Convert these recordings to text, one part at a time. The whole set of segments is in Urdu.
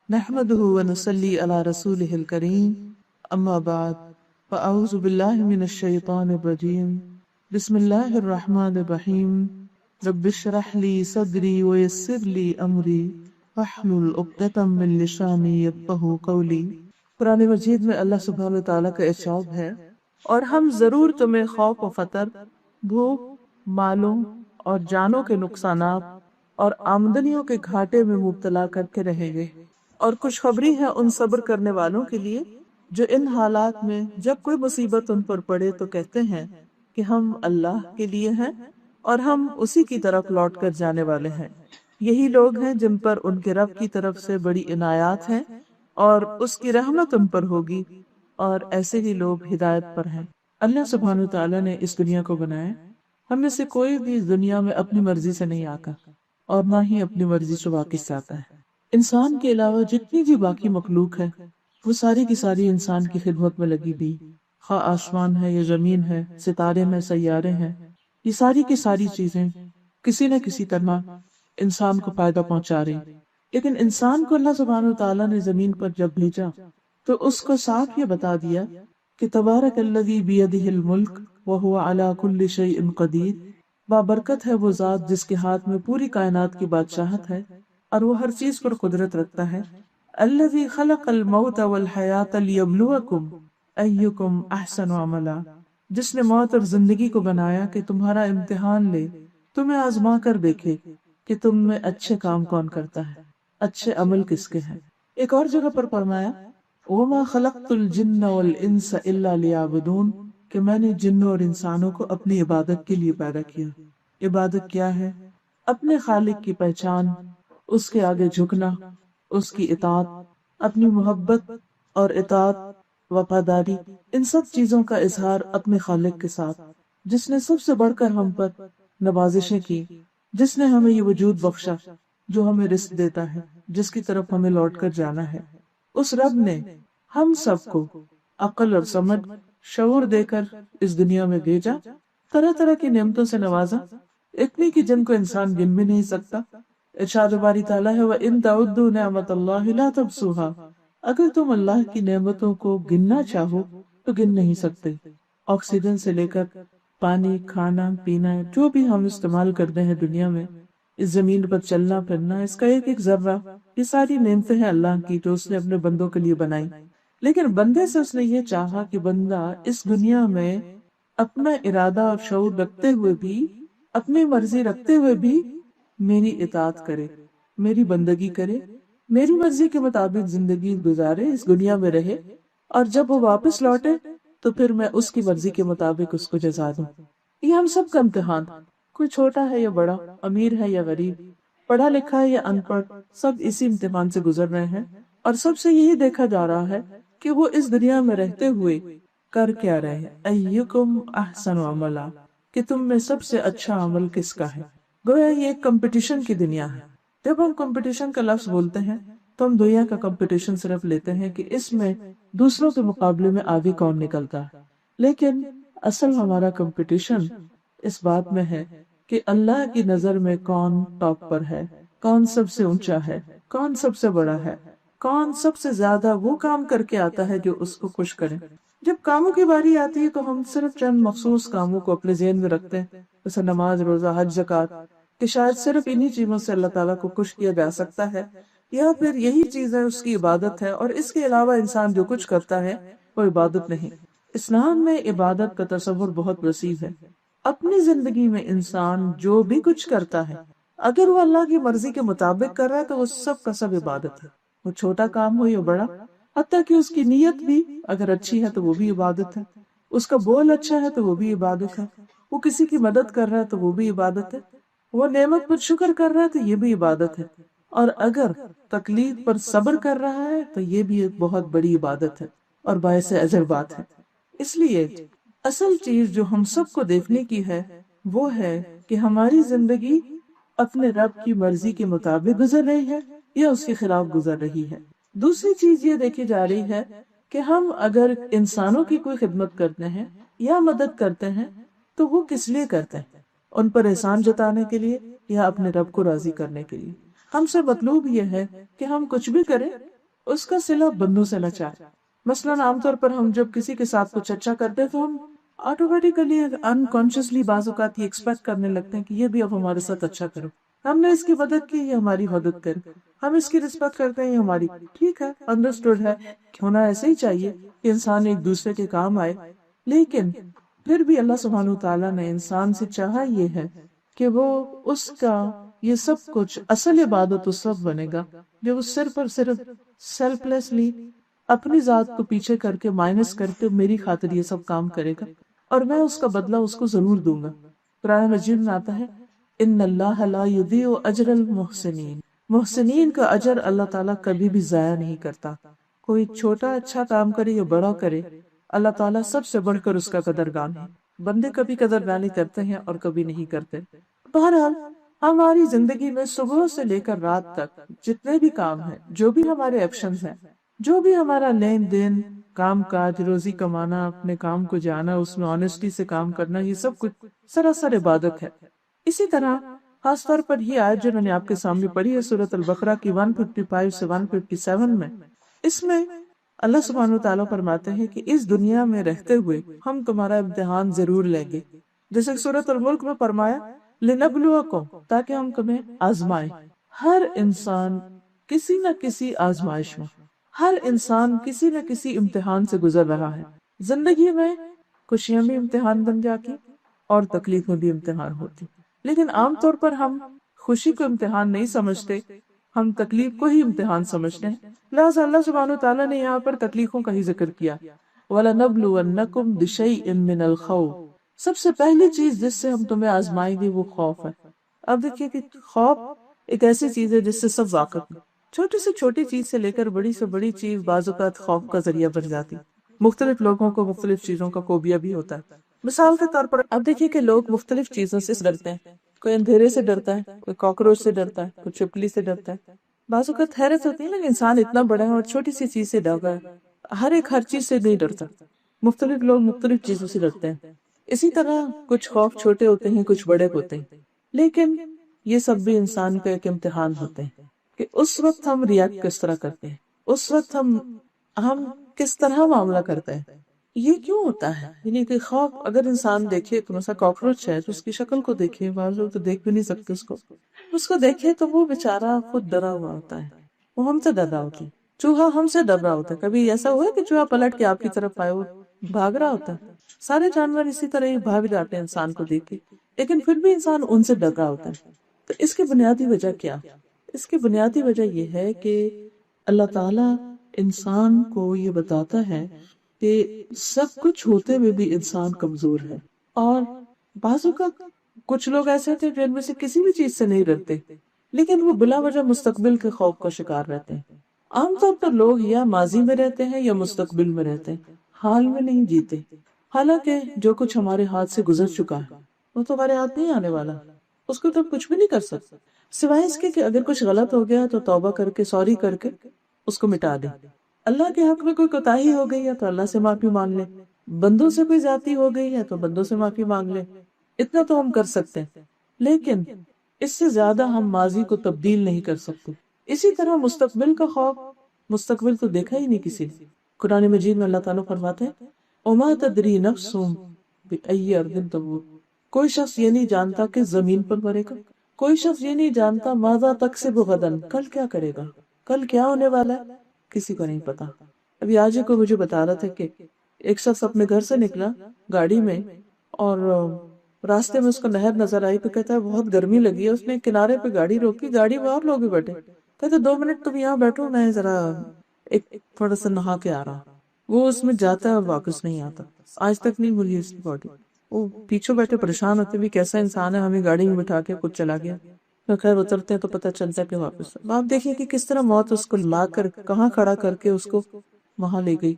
نحمده ونصلي على رسوله الكريم أما بعد فأعوذ بالله من الشيطان الرجيم بسم الله الرحمن الرحيم رب اشرح لي صدري ويسر لي أمري واحلل عقدة من لساني يفقهوا قولي۔ قرآن مجید میں اللہ سبحانہ وتعالیٰ کا ارشاد ہے، اور ہم ضرور تمہیں خوف و فطر، بھوک، مالوں اور جانوں کے نقصانات اور آمدنیوں کے گھاٹے میں مبتلا کر کے رہیں گے، اور خوشخبری ہے ان صبر کرنے والوں کے لیے جو ان حالات میں جب کوئی مصیبت ان پر پڑے تو کہتے ہیں کہ ہم اللہ کے لیے ہیں اور ہم اسی کی طرف لوٹ کر جانے والے ہیں۔ یہی لوگ ہیں جن پر ان کے رب کی طرف سے بڑی عنایات ہیں اور اس کی رحمت ان پر ہوگی، اور ایسے ہی لوگ ہدایت پر ہیں۔ اللہ سبحانہ وتعالیٰ نے اس دنیا کو بنایا، ہم میں سے کوئی بھی اس دنیا میں اپنی مرضی سے نہیں آتا اور نہ ہی اپنی مرضی سے واپس جاتا ہے۔ انسان کے علاوہ جتنی بھی باقی مخلوق ہے وہ ساری کی ساری انسان کی خدمت میں لگی ہوئی، خواہ آسمان ہے یا زمین ہے، ستارے میں سیارے ہیں، یہ ساری کی ساری چیزیں کسی نہ کسی طرح انسان کو فائدہ پہنچا رہی۔ لیکن انسان کو اللہ سبحانہ وتعالیٰ نے زمین پر جب بھیجا تو اس کو صاف یہ بتا دیا کہ تبارک الذی بیدہ الملک وہو علی کل شیء قدیر، بابرکت ہے وہ ذات جس کے ہاتھ میں پوری کائنات کی بادشاہت ہے اور وہ ہر چیز پر قدرت رکھتا ہے۔ الذی خلق الموت والحیاۃ لیبلوکم ایکم احسن عملا، جس نے موت اور زندگی کو بنایا کہ تمہارا امتحان لے، تمہیں آزما کر دیکھے کہ تم میں اچھے کام کون کرتا ہے، اچھے عمل کس کے ہیں۔ ایک اور جگہ پر فرمایا وما خلقت الجن والانس الا لیعبدون، کہ میں نے جنوں اور انسانوں کو اپنی عبادت کے لیے پیدا کیا۔ عبادت کیا ہے؟ اپنے خالق کی پہچان، اس کے آگے جھکنا، اس کی اطاعت، اپنی محبت اور اطاعت، وفاداری، ان سب چیزوں کا اظہار اپنے خالق کے ساتھ، جس نے سب سے بڑھ کر ہم پر نوازشیں کی، جس نے ہمیں یہ وجود بخشا جو ہمیں رزق دیتا ہے، جس کی طرف ہمیں لوٹ کر جانا ہے۔ اس رب نے ہم سب کو عقل اور سمجھ، شعور دے کر اس دنیا میں بھیجا، طرح طرح کی نعمتوں سے نوازا، اتنی کہ جن کو انسان گن بھی نہیں سکتا۔ ارشاد باری تعالیٰ ہے وَإِن تَعُدُّوا نِعْمَتَ اللَّهِ لَا تُحْصُوهَا، اگر تم اللہ کی نعمتوں کو گننا چاہو تو گن نہیں سکتے۔ آکسیجن سے لے کر پانی، کھانا پینا، جو بھی ہم استعمال کرتے ہیں دنیا میں، اس زمین پر چلنا پھرنا، اس کا ایک ایک ذرہ، یہ ساری نعمتیں ہیں اللہ کی جو اس نے اپنے بندوں کے لیے بنائی۔ لیکن بندے سے اس نے یہ چاہا کہ بندہ اس دنیا میں اپنا ارادہ اور شعور رکھتے ہوئے بھی، اپنی مرضی رکھتے ہوئے بھی میری اطاعت کرے، میری بندگی کرے، میری مرضی کے مطابق زندگی گزارے، اس دنیا میں رہے، اور جب وہ واپس لوٹے تو پھر میں اس کی مرضی کے مطابق اس کو جزا دوں۔ یہ ہم سب کا امتحان، کوئی چھوٹا ہے یا بڑا، امیر ہے یا غریب، پڑھا لکھا ہے یا ان پڑھ، سب اسی امتحان سے گزر رہے ہیں، اور سب سے یہی دیکھا جا رہا ہے کہ وہ اس دنیا میں رہتے ہوئے کر کیا رہے ہیں۔ ایکم احسن عملا، کہ تم میں سب سے اچھا عمل کس کا ہے۔ گویا یہ ایک کمپٹیشن کی دنیا ہے۔ جب ہم کمپٹیشن کا لفظ بولتے ہیں تو ہم دنیا کا کمپٹیشن صرف لیتے ہیں کہ اس میں دوسروں کے مقابلے میں آگے کون نکلتا ہے، لیکن اصل ہمارا کمپٹیشن اس بات میں ہے کہ اللہ کی نظر میں کون ٹاپ پر ہے، کون سب سے اونچا ہے، کون سب سے بڑا ہے، کون سب سے زیادہ وہ کام کر کے آتا ہے جو اس کو خوش کرے۔ جب کاموں کی باری آتی ہے تو ہم صرف چند مخصوص کاموں کو اپنے ذہن میں رکھتے ہیں، جیسے نماز، روزہ، حج، زکوٰۃ، کہ شاید صرف انہی چیزوں سے اللہ تعالیٰ کو خوش کیا جا سکتا ہے، یا پھر یہی چیزیں اس کی عبادت ہے، اور اس کے علاوہ انسان جو کچھ کرتا ہے وہ عبادت نہیں۔ اسلام میں عبادت کا تصور بہت وسیع ہے۔ اپنی زندگی میں انسان جو بھی کچھ کرتا ہے اگر وہ اللہ کی مرضی کے مطابق کر رہا ہے تو وہ سب کا سب عبادت ہے، وہ چھوٹا کام ہو یا بڑا، حتیٰ کہ اس کی نیت بھی اگر اچھی ہے تو وہ بھی عبادت ہے، اس کا بول اچھا ہے تو وہ بھی عبادت ہے، وہ کسی کی مدد کر رہا ہے تو وہ بھی عبادت ہے، وہ نعمت پر شکر کر رہا ہے تو یہ بھی عبادت ہے، اور اگر تکلیف پر صبر کر رہا ہے تو یہ بھی ایک بہت بڑی عبادت ہے اور باعث اجر بات ہے۔ اس لیے اصل چیز جو ہم سب کو دیکھنے کی ہے وہ ہے کہ ہماری زندگی اپنے رب کی مرضی کے مطابق گزر رہی ہے یا اس کے خلاف گزر رہی ہے۔ دوسری چیز یہ دیکھی جا رہی ہے کہ ہم اگر انسانوں کی کوئی خدمت کرتے ہیں یا مدد کرتے ہیں تو وہ کس لیے کرتے ہیں، ان پر احسان جتانے کے لیے یا اپنے رب کو راضی کرنے کے لیے۔ ہم سے مطلوب یہ ہے کہ ہم کچھ بھی کریں اس کا صلہ بندوں سے نہ چاہے. مثلاً عام طور پر ہم جب کسی کے ساتھ کچھ اچھا کرتے ہیں تو ہم آٹومیٹیکلی انکانشیسلی بعض اوقات یہ ایکسپیکٹ کرنے لگتے ہیں کہ یہ بھی اب ہمارے ساتھ اچھا کرو. ہم نے اس کی مدد کی، یہ ہماری مدد کرے. ہم اس کی رسپیکٹ کرتے ہیں، یہ ہماری. ٹھیک ہے، انڈرسٹوڈ ہے، ہونا ایسے ہی چاہیے کہ انسان ایک دوسرے کے کام آئے. لیکن پھر بھی اللہ سبحانہ تعالیٰ نے انسان سے چاہا یہ ہے کہ وہ اس کا یہ سب کچھ اصل عبادت اس وقت بنے گا جو وہ صرف اور صرف سیلف لیسلی اپنی ذات کو پیچھے کر کے مائنس کر کے میری خاطر یہ سب کام کرے گا، اور میں اس کا بدلہ اس کو ضرور دوں گا. قرآن مجید میں آتا ہے ان اللہ لا یضیع اجر المحسنین، محسنین کا اجر اللہ تعالیٰ کبھی بھی ضائع نہیں کرتا. کوئی چھوٹا اچھا کام کرے یا بڑا کرے، اللہ تعالیٰ سب سے بڑھ کر اس کا قدردان ہے. بندے کبھی قدردانی کرتے ہیں اور کبھی نہیں کرتے. بہرحال ہماری زندگی میں صبح سے لے کر رات تک جتنے بھی کام ہیں، جو بھی ہمارے ایکشنز ہیں، جو بھی ہمارا لین دین، کام کاج، روزی کمانا، اپنے کام کو جانا، اس میں آنےسٹی سے کام کرنا، یہ سب کچھ سراسر عبادت ہے. اسی طرح خاص طور پر یہ آیت جو میں نے آپ کے سامنے پڑھی ہے سورۃ البقرہ کی 155 سے 157 میں، اس میں اللہ سبحانہ وتعالیٰ فرماتے ہیں کہ اس دنیا میں رہتے ہوئے ہم تمہارا امتحان ضرور لیں گے. جیسے سورۃ الملک میں فرمایا لنبلوکم، تاکہ ہم تمہیں آزمائیں. ہر انسان کسی نہ کسی آزمائش میں، ہر انسان کسی نہ کسی امتحان سے گزر رہا ہے. زندگی میں خوشیاں بھی امتحان بن جاتی اور تکلیفیں بھی امتحان ہوتی، لیکن عام طور پر ہم خوشی کو امتحان نہیں سمجھتے، ہم تکلیف کو ہی امتحان سمجھتے ہیں. لہٰذا اللہ سبحانہ وتعالیٰ نے یہاں پر تکلیفوں کا ہی ذکر کیا. وَلَنَبْلُوَنَّكُمْ بِشَيْءٍ مِّنَ الْخَوْفِ، سب سے پہلی چیز جس سے ہم تمہیں آزمائیں گے وہ خوف ہے. اب دیکھیے کہ خوف ایک ایسی چیز ہے جس سے سب واقف ہیں. چھوٹی سے چھوٹی چیز سے لے کر بڑی سے بڑی چیز بعض اوقات خوف کا ذریعہ بن جاتی. مختلف لوگوں کو مختلف چیزوں کا فوبیا بھی ہوتا ہے. مثال کے طور پر اب دیکھیے کہ لوگ مختلف چیزوں سے ڈرتے ہیں. کوئی اندھیرے سے ڈرتا ہے، کوئی کاکروچ سے ڈرتا ہے، کوئی چھپکلی سے ڈرتا ہے. بعض اوقات حیرت ہوتی ہے نا کہ انسان اتنا بڑا ہے اور چھوٹی سی چیز سے ڈر ہے. ہر ایک ہر چیز سے نہیں ڈرتا، مختلف لوگ مختلف چیزوں سے ڈرتے ہیں. اسی طرح کچھ خوف چھوٹے ہوتے ہیں، کچھ بڑے ہوتے ہیں، لیکن یہ سب بھی انسان کا ایک امتحان ہوتے ہیں کہ اس وقت ہم ریاکٹ کس طرح کرتے ہیں، اس وقت ہم کس طرح معاملہ کرتے ہیں. یہ کیوں ہوتا ہے؟ یعنی کہ خوف اگر انسان دیکھے تو مثلا کاکروچ ہے تو اس کی شکل کو دیکھے، بعض لوگ تو دیکھ بھی نہیں سکتے اس کو دیکھے تو وہ بیچارہ خود ڈرا ہوا ہوتا ہے، وہ ہم سے ڈر رہا ہوتا ہے. چوہا ہم سے ڈر رہا ہوتا ہے. کبھی ایسا ہوا ہے کہ چوہا پلٹ کے آپ کی طرف آئے، وہ بھاگ رہا ہوتا ہے. سارے جانور اسی طرح ہی بھاگ جاتے ہیں انسان کو دیکھ کے، لیکن پھر بھی انسان ان سے ڈر رہا ہوتا ہے. تو اس کی بنیادی وجہ کیا؟ اس کی بنیادی وجہ یہ ہے کہ اللہ تعالیٰ انسان کو یہ بتاتا ہے کہ سب کچھ ہوتے ہوئے بھی انسان کمزور ہے. اور بعض اوقات کچھ لوگ ایسے تھے جو ان میں سے کسی بھی چیز سے نہیں ڈرتے، لیکن وہ بلا وجہ مستقبل کے خوف کا شکار رہتے ہیں. عام طور پر لوگ یا ماضی میں رہتے ہیں یا مستقبل میں رہتے ہیں، حال میں نہیں جیتے. حالانکہ جو کچھ ہمارے ہاتھ سے گزر چکا ہے وہ تو ہمارے ہاتھ نہیں آنے والا، اس کو تو کچھ بھی نہیں کر سکتے سوائے اس کے کہ اگر کچھ غلط ہو گیا تو توبہ کر کے، سوری کر کے اس کو مٹا دیں. اللہ کے حق میں کوئی کوتاہی ہو گئی ہے تو اللہ سے معافی مانگ لیں، بندوں سے کوئی زیادتی ہو گئی ہے تو بندوں سے معافی مانگ لیں. اتنا تو ہم کر سکتے ہیں، لیکن اس سے زیادہ ہم ماضی کو تبدیل نہیں کر سکتے. اسی طرح مستقبل کا خوف، مستقبل تو دیکھا ہی نہیں کسی نے. قرآن مجید میں اللہ تعالیٰ فرماتے ہیں وَمَا تَدْرِي نَفْسٌ بِأَيِّ أَرْضٍ تَمُوتُ، کوئی شخص یہ نہیں جانتا کہ زمین پر مرے گا، کوئی شخص یہ نہیں جانتا ماذا تکسب غداً، کل کیا کرے گا، کل کیا ہونے والا ہے، کسی کو نہیں پتا. ابھی آج ہی کو مجھے بتا رہا تھا کہ ایک شخص اپنے گھر سے نکلا گاڑی میں اور راستے میں اس کو نہر نظر آئی تو کہتا ہے بہت گرمی لگی ہے. اس نے کنارے پہ گاڑی روکی، گاڑی میں اور لوگ بھی بیٹھے. کہتے 2 منٹ تم یہاں بیٹھو، میں ذرا ایک تھوڑا سا نہا کے آ رہا. وہ اس میں جاتا ہے اور واپس نہیں آتا. آج تک نہیں ملی اس کی باڈی. وہ پیچھے بیٹھے پریشان ہوتے بھی کیسا انسان ہے، ہمیں گاڑی میں بٹھا کے خود چلا گیا. تو خیر اترتے ہیں تو پتہ چلتا ہے کہ واپس. آپ دیکھیں کہ کس طرح موت اس کو لا کر کہاں کھڑا کر کے اس کو وہاں لے گئی.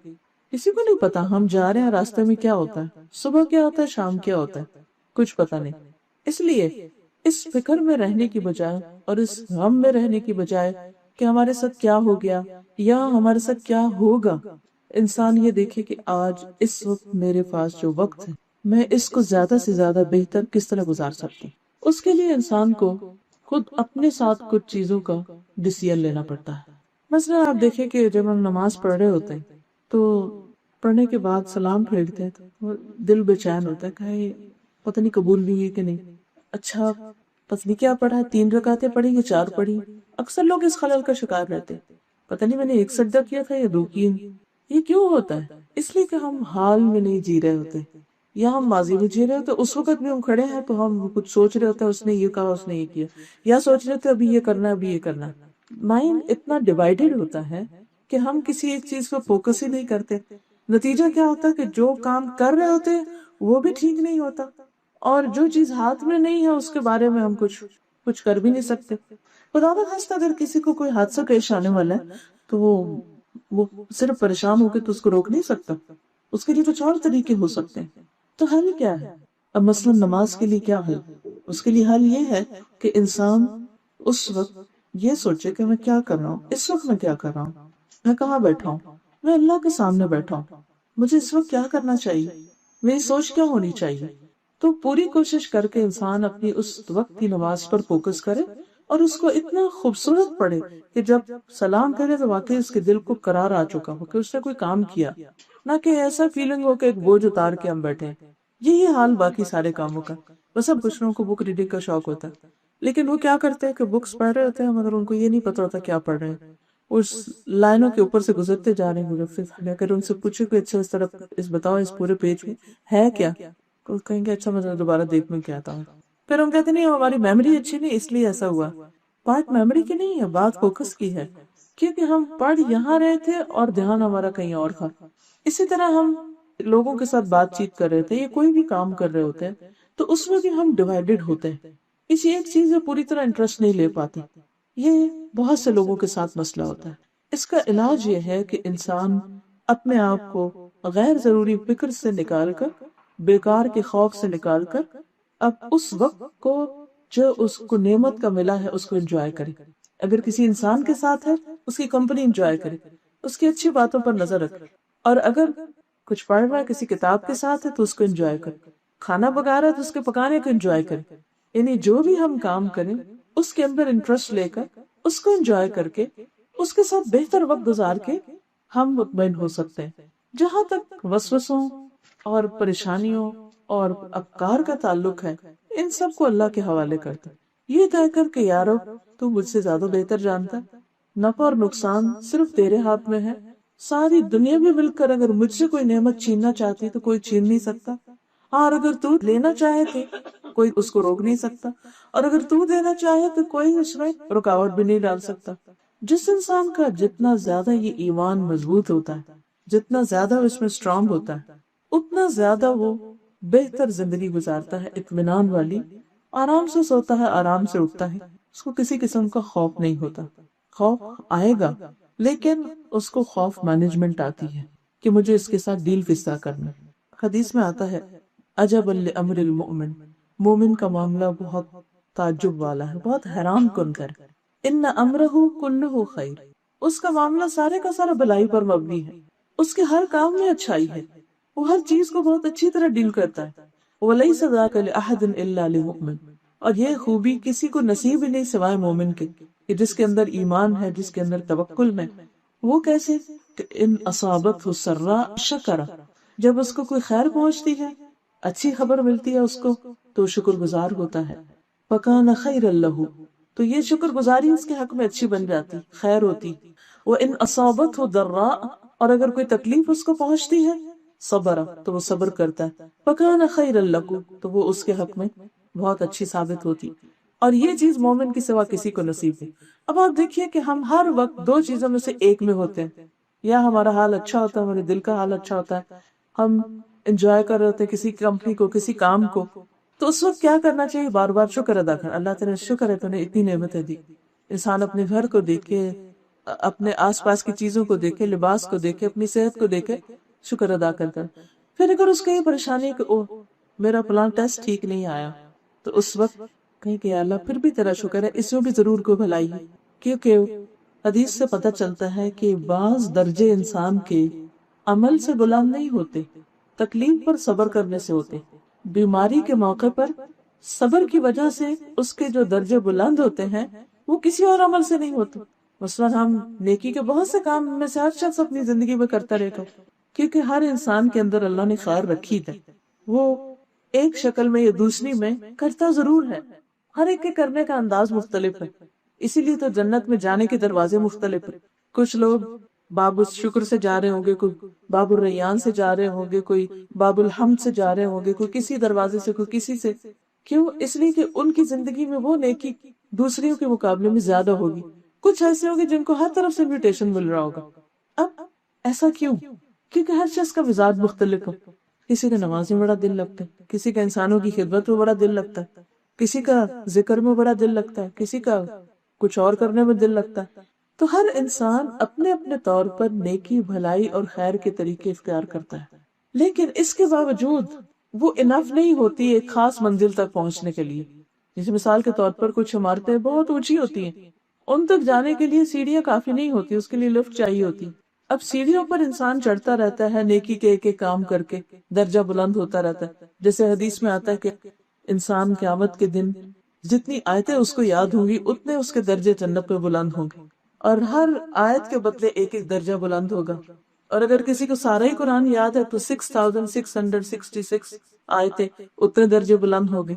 کسی کو نہیں پتا ہم جا رہے ہیں راستے میں کیا ہوتا ہے، صبح کیا ہوتا ہے، شام کیا ہوتا ہے، کچھ پتا نہیں. اس لیے اس فکر میں رہنے کی بجائے اور اس غم میں رہنے کی بجائے کہ ہمارے ساتھ کیا ہو گیا یا ہمارے ساتھ کیا ہوگا، انسان یہ دیکھے کہ آج اس وقت میرے پاس جو وقت ہے میں اس کو زیادہ سے زیادہ بہتر کس طرح گزار سکتا ہوں. اس کے لیے انسان کو خود اپنے ساتھ کچھ چیزوں کا ڈیسیژن لینا پڑتا ہے. مثلا آپ دیکھیں کہ جب ہم نماز پڑھ رہے ہوتے ہیں تو پڑھنے کے بعد سلام پھیرتے ہیں تو دل بے چین ہوتا ہے کہ پتہ نہیں قبول بھی ہوئی کہ نہیں، اچھا پتہ نہیں کیا پڑھا، 3 رکعتیں پڑھی یا 4 پڑھی۔ اکثر لوگ اس خلل کا شکار رہتے ہیں، پتہ نہیں میں نے 1 سجدہ کیا تھا یا 2 کیے۔ یہ کیوں ہوتا ہے؟ اس لیے کہ ہم حال میں نہیں جی رہے ہوتے، یا ہم ماضی میں جی رہے ہوتے، اس وقت بھی ہم کھڑے ہیں تو ہم کچھ سوچ رہے ہوتے ہیں، اس نے یہ کہا، اس نے یہ کیا، یا سوچ رہے ہوتے ابھی یہ کرنا ہے، ابھی یہ کرنا ہے۔ مائنڈ اتنا ڈیوائیڈڈ ہوتا ہے کہ ہم کسی ایک چیز پہ فوکس ہی نہیں کرتے۔ نتیجہ کیا ہوتا ہے کہ جو کام کر رہے ہوتے ہیں وہ بھی ٹھیک نہیں ہوتا، اور جو چیز ہاتھ میں نہیں ہے اس کے بارے میں ہم کچھ کر بھی نہیں سکتے۔ خدا نخواستہ اگر کسی کو کوئی حادثہ پیش آنے والا ہے تو وہ صرف پریشان ہو کے تو اس کو روک نہیں سکتا، اس کے لیے کچھ اور طریقے ہو سکتے ہیں۔ تو حل کیا ہے؟ اب مثلا نماز کے لیے کیا حل؟ اس کے لیے حل یہ ہے کہ انسان اس وقت یہ سوچے کہ میں کیا کر رہا ہوں، اس وقت میں کیا کر رہا ہوں، میں کہاں بیٹھا ہوں، میں اللہ کے سامنے بیٹھا ہوں، مجھے اس وقت کیا کرنا چاہیے، میری سوچ کیا ہونی چاہیے۔ تو پوری کوشش کر کے انسان اپنی اس وقت کی نماز پر فوکس کرے اور اس کو اتنا خوبصورت پڑھے کہ جب سلام کرے تو واقعی اس کے دل کو قرار آ چکا ہو کہ اس نے کوئی کام کیا، نہ کہ ایسا فیلنگ ہو کہ ایک بوجھ اتار کے ہم بیٹھے۔ یہی حال باقی سارے کاموں کا۔ بس اب کچھ لوگوں کو بک ریڈنگ کا شوق ہوتا ہے، لیکن وہ کیا کرتے ہیں کہ بکس پڑھ رہے ہوتے ہیں مگر ان کو یہ نہیں پتا ہوتا کیا پڑھ رہے ہیں، اس لائنوں کے اوپر سے گزرتے جا رہے ہیں۔ اگر ان سے پوچھے کہ اچھا اس طرف بتاؤ اس پورے پیج میں ہے کیا، تو کہیں گے اچھا میں دوبارہ دیکھنے کے آتا ہوں۔ پھر ہم کہتے نہیں ہماری میموری اچھی نہیں اس لیے ایسا ہوا۔ بات میموری کی نہیں ہے، بات فوکس کی ہے، کیونکہ ہم پڑھ یہاں رہے تھے اور دھیان ہمارا کہیں اور تھا۔ اسی طرح ہم لوگوں کے ساتھ بات چیت کر رہے تھے یا کوئی بھی کام کر رہے ہوتے ہیں تو اس میں بھی ہم ڈیوائیڈڈ ہوتے ہیں، کسی ایک چیز میں پوری طرح انٹرسٹ نہیں لے پاتے۔ یہ بہت سے لوگوں کے ساتھ مسئلہ ہوتا ہے۔ اس کا علاج یہ ہے کہ انسان اپنے آپ کو غیر ضروری فکر سے نکال کر، بیکار کے خوف سے نکال کر، اب اس وقت کو جو اس کو نعمت کا ملا ہے اس کو انجوائے کرے۔ اگر کسی انسان کے ساتھ ہے اس کی کمپنی انجوائے کرے، اس کی اچھی باتوں پر نظر رکھے، اور اگر کچھ پڑھ رہا ہے کسی کتاب کے ساتھ ہے تو اس کو انجوائے کرے، کھانا پکا رہا ہے تو اس کے پکانے کو انجوائے کرے۔ یعنی جو بھی ہم کام کریں اس کے اندر انٹرسٹ لے کر، اس کو انجوائے کر کے، اس کے ساتھ بہتر وقت گزار کے ہم مطمئن ہو سکتے ہیں۔ جہاں تک وسوسوں اور پریشانیوں اور افکار کا تعلق ہے، ان سب کو اللہ کے حوالے کرتا ہے، یہ کہہ کر کہ یارو تو مجھ سے زیادہ بہتر جانتا ہے، نفع اور نقصان صرف تیرے ہاتھ میں ہے، ساری دنیا بھی مل کر اگر مجھ سے کوئی نعمت چھیننا چاہتی تو کوئی چھین نہیں سکتا، اور اگر تو لینا چاہے تو کوئی اس کو روک نہیں سکتا، اور اگر تو دینا چاہے تو کوئی اس میں رکاوٹ بھی نہیں ڈال سکتا۔ جس انسان کا جتنا زیادہ یہ ایمان مضبوط ہوتا ہے، جتنا زیادہ اس میں اسٹرانگ ہوتا ہے، اتنا زیادہ وہ بہتر زندگی گزارتا ہے، اطمینان والی، آرام سے سوتا ہے، آرام سے اٹھتا ہے، اس کو کسی قسم کا خوف نہیں ہوتا۔ خوف آئے گا لیکن اس کو خوف مینجمنٹ آتی ہے کہ مجھے اس کے ساتھ ڈیل کس طرح کرنا۔ حدیث میں آتا ہے عجب لامر المؤمن، مومن کا معاملہ بہت تعجب والا ہے، بہت حیران کن کر۔ ان امرہ کلہ خیر، اس کا معاملہ سارے کا سارا بھلائی پر مبنی ہے، اس کے ہر کام میں اچھائی ہے، وہ ہر چیز کو بہت اچھی طرح ڈیل کرتا ہے۔ ولیس ذاک لأحد الا لمؤمن، اور یہ خوبی کسی کو نصیب ہی نہیں سوائے مومن کے، کہ جس کے اندر ایمان ہے، جس کے اندر توکل ہے۔ وہ کیسے کہ ان اصابتہ سراء شکر، جب اس کو کوئی خیر پہنچتی ہے، اچھی خبر ملتی ہے اس کو تو شکر گزار ہوتا ہے۔ فکان خیرا لہ، تو یہ شکر گزاری اس کے حق میں اچھی بن جاتی، خیر ہوتی۔ وان اصابتہ ضراء، اور اگر کوئی تکلیف اس کو پہنچتی ہے، صبر، تو وہ صبر کرتا ہے۔ فکان خیرا لہ، تو وہ اس کے حق میں بہت اچھی ثابت ہوتی۔ اور یہ چیز مومن کی سوا کسی کو نصیب نہیں۔ اب آپ دیکھیے کہ ہم ہر وقت 2 چیزوں میں سے ایک میں ہوتے ہیں، یا ہمارا حال اچھا ہوتا ہے، ہمارے دل کا حال اچھا ہوتا ہے، ہم انجوائے کر رہے ہوتے ہیں کسی کمپنی کو، کسی کام کو، تو اس وقت کیا کرنا چاہیے؟ بار بار شکر ادا کرنا۔ اللہ تعالیٰ شکر ہے تو نے اتنی نعمتیں دی۔ انسان اپنے گھر کو دیکھے، اپنے آس پاس کی چیزوں کو دیکھے، لباس کو دیکھے، اپنی صحت کو دیکھے، شکر ادا کرتا۔ پھر اگر اس کا یہ پریشانی ہے کہ اوہ میرا پلان ٹیسٹ ٹھیک نہیں آیا، تو اس وقت کہیں کہ یا اللہ پھر بھی تیرا شکر ہے، اس میں بھی ضرور کوئی بھلائی ہے۔ کیونکہ حدیث سے پتہ چلتا ہے کہ بعض درجے انسان کے عمل سے بلند نہیں ہوتے، تکلیف پر صبر کرنے سے ہوتے۔ بیماری کے موقع پر صبر کی وجہ سے اس کے جو درجے بلند ہوتے ہیں وہ کسی اور عمل سے نہیں ہوتے۔ مثلاً ہم نیکی کے بہت سے کام میں سے ہر شخص اپنی زندگی میں کرتا رہے گا، کیونکہ ہر انسان کے اندر اللہ نے خیر رکھی ہے، وہ ایک شکل میں یا دوسری میں کرتا ضرور ہے، ہر ایک کے کرنے کا انداز مختلف ہے، اسی لیے تو جنت میں جانے کے دروازے مختلف ہیں۔ کچھ لوگ باب الشکر سے جا رہے ہوں گے، کوئی باب الریان سے جا رہے ہوں گے، کوئی باب الحمد سے جا رہے ہوں گے، کوئی کسی دروازے سے، کوئی کسی سے۔ کیوں؟ اس لیے کہ ان کی زندگی میں وہ نیکی دوسریوں کے مقابلے میں زیادہ ہوگی۔ کچھ ایسے ہوں گے جن کو ہر طرف سے انویٹیشن مل رہا ہوگا۔ اب ایسا کیوں؟ کیونکہ ہر شخص کا مزاج مختلف ہے، کسی کا نماز میں بڑا دل لگتا ہے، کسی کا انسانوں کی خدمت میں بڑا دل لگتا ہے، کسی کا ذکر میں بڑا دل لگتا ہے، کسی کا کچھ اور کرنے میں دل لگتا ہے۔ تو ہر انسان اپنے اپنے طور پر نیکی، بھلائی اور خیر کے طریقے اختیار کرتا ہے، لیکن اس کے باوجود وہ انف نہیں ہوتی ایک خاص منزل تک پہنچنے کے لیے۔ جیسے مثال کے طور پر کچھ عمارتیں بہت اونچی ہوتی ہیں، ان تک جانے کے لیے سیڑھیاں کافی نہیں ہوتی، اس کے لیے لفٹ چاہیے ہوتی۔ اب سیڑھیوں پر انسان چڑھتا رہتا ہے نیکی کے ایک ایک کام کر کے، درجہ بلند ہوتا رہتا ہے۔ جیسے حدیث میں آتا ہے کہ انسان قیامت کے دن جتنی آیتیں اس کو یاد ہوں گی اتنے اس کے درجے جنت میں بلند ہوں گے، اور ہر آیت کے بدلے ایک ایک درجہ بلند ہوگا۔ اور اگر کسی کو سارا ہی قرآن یاد ہے تو 6666 آیتیں، اتنے درجے بلند ہو گئے۔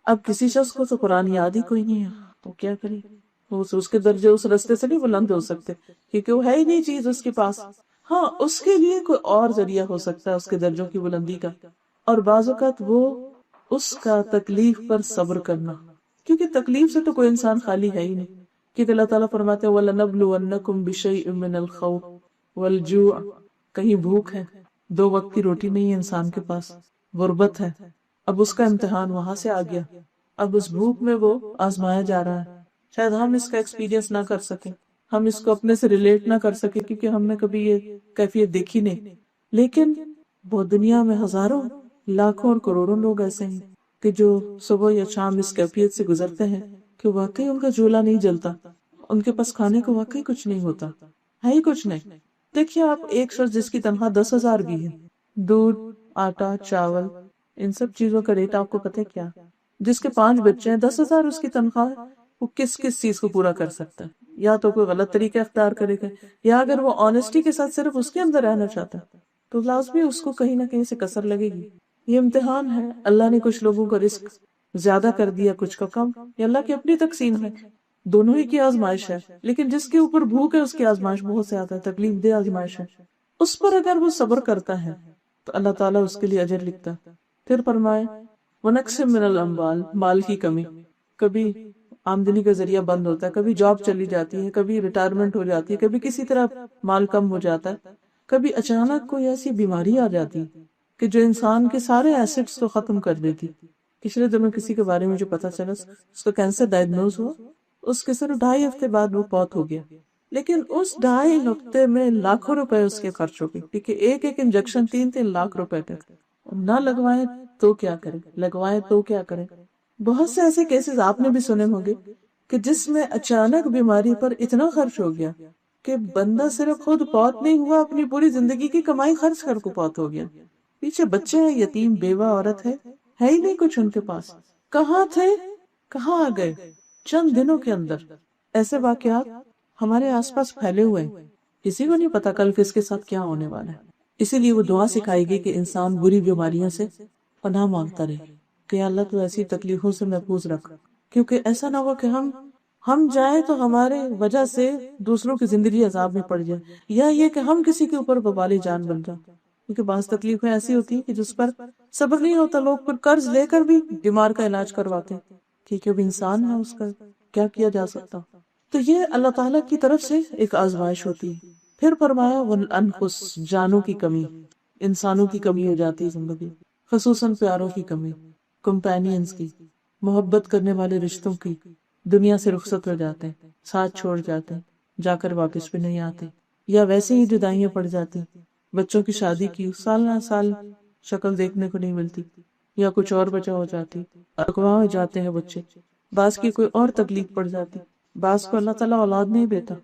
اب کسی شخص کو تو قرآن یاد ہی کوئی نہیں ہے، تو کیا کرے؟ اس کے درجے اس رستے سے نہیں بلند ہو سکتے، کیونکہ وہ ہے ہی نہیں چیز اس کے پاس۔ ہاں، اس کے لیے کوئی اور ذریعہ ہو سکتا ہے اس کے درجوں کی بلندی کا، اور بعض اوقات وہ اس کا تکلیف پر صبر کرنا، کیونکہ تکلیف سے تو کوئی انسان خالی ہے ہی نہیں، کیونکہ اللہ تعالیٰ فرماتے ہیں وَلَنَبْلُوَنَّكُمْ بِشَيْءٍ مِّنَ الْخَوْفِ وَالْجُوعِ، کہیں بھوک ہے، 2 وقت کی روٹی نہیں ہے انسان کے پاس، غربت ہے، اب اس کا امتحان وہاں سے آ گیا، اب اس بھوک میں وہ آزمایا جا رہا ہے۔ شاید ہم اس کا ایکسپیرینس نہ کر سکیں، ہم اس کو اپنے سے ریلیٹ نہ کر سکیں، کیونکہ ہم نے کبھی یہ کیفیت دیکھی نہیں، لیکن وہ دنیا میں ہزاروں، لاکھوں اور کروڑوں لوگ ایسے ہیں کہ جو صبح یا شام اس کیفیت سے گزرتے ہیں کہ واقعی ان کا چولہا نہیں جلتا، ان کے پاس کھانے کو واقعی کچھ نہیں ہوتا، ہے ہی کچھ نہیں۔ دیکھیے آپ، ایک شخص جس کی تنخواہ 10,000 بھی ہے، دودھ، آٹا، چاول، ان سب چیزوں کا ریٹ آپ کو پتہ ہے کیا؟ جس کے 5 بچے ہیں، 10,000 اس کی تنخواہ ہے، وہ کس کس چیز کو پورا کر سکتا ہے؟ یا تو کوئی غلط طریقہ اختیار کرے گا، یا اگر وہ آنےسٹی کے ساتھ صرف اس کے اندر رہنا چاہتا ہے تو لازمی اس کو کہیں نہ کہیں سے کسر لگے گی۔ یہ امتحان ہے، اللہ نے کچھ لوگوں کا رزق زیادہ کر دیا، کچھ کا کم، یہ اللہ کی اپنی تقسیم ہے، دونوں ہی کی آزمائش ہے، لیکن جس کے اوپر بھوک ہے اس کی آزمائش بہت زیادہ ہے، تکلیف دہ آزمائش ہے، اس پر اگر وہ صبر کرتا ہے تو اللہ تعالیٰ اس کے لیے اجر لکھتا ہے۔ پھر فرمائے وَنَقْصٍ مِّنَ الْأَمْوَالِ، مال کی کمی، کبھی آمدنی کا ذریعہ بند ہوتا ہے، کبھی جاب چلی جاتی ہے، کبھی ریٹائرمنٹ ہو جاتی ہے، کبھی کسی طرح مال کم ہو جاتا ہے، کبھی اچانک کوئی ایسی بیماری آ جاتی ہے کہ جو انسان کے سارے ایسٹس کو ختم کر دیتی۔ پچھلے دنوں کسی کے بارے میں جو پتا چلا، اس کو کینسر ڈائگنوز ہوا، اس کے صرف 2.5 ہفتے بعد وہ فوت ہو گیا، لیکن اس 2.5 ہفتے میں لاکھوں روپے اس کے خرچ ہو گئے، کیونکہ ایک ایک انجیکشن 3 لاکھ روپے کا، نہ لگوائے تو کیا کرے، لگوائے تو کیا کرے۔ بہت سے ایسے کیسز آپ نے بھی سنے ہوں گے کہ جس میں اچانک بیماری پر اتنا خرچ ہو گیا کہ بندہ صرف خود فوت نہیں ہوا، اپنی پوری زندگی کی کمائی خرچ کر کو فوت ہو گیا، پیچھے بچے ہیں، یتیم، بیوہ عورت ہے ہی نہیں کچھ ان کے پاس، کہاں تھے کہاں آ گئے چند دنوں کے اندر۔ ایسے واقعات ہمارے آس پاس پھیلے ہوئے ہیں، کسی کو نہیں پتا کل کس کے ساتھ کیا ہونے والا ہے۔ اسی لیے وہ دعا سکھائی گئی کہ انسان بری بیماریوں سے پناہ مانگتا رہے کہ یا اللہ تو ایسی تکلیفوں سے محفوظ رکھ، کیونکہ ایسا نہ ہو کہ ہم جائیں تو ہمارے وجہ سے دوسروں کی زندگی عذاب میں پڑ جائے، یا یہ کہ ہم کسی کے اوپر وبال جان بن جائیں، کیونکہ بعض تکلیفیں ایسی ہوتی ہیں کہ جس پر صبر نہیں ہوتا، لوگ پھر قرض لے کر بھی بیمار کا علاج کرواتے ہیں، ٹھیک ہے، اب انسان ہے، اس کا کیا کیا جا سکتا۔ تو یہ اللہ تعالیٰ کی طرف سے ایک آزمائش ہوتی ہے۔ پھر فرمایا والانفس، جانوں کی کمی، انسانوں کی کمی ہو جاتی ہے زندگی، خصوصاً پیاروں کی کمی، کمپینینز کی، محبت کرنے والے رشتوں کی، دنیا سے رخصت ہو جاتے ہیں، ساتھ چھوڑ جاتے ہیں، جا کر واپس بھی نہیں آتے، یا ویسے ہی جدائیاں پڑ جاتی، بچوں کی شادی کی، سال نہ سال شکل دیکھنے کو نہیں ملتی، یا کچھ اور وجہ ہو جاتی، اغوا ہو جاتے ہیں بچے، بعض کی کوئی اور تکلیف پڑ جاتی، بعض کو اللہ تعالیٰ اولاد نہیں دیتا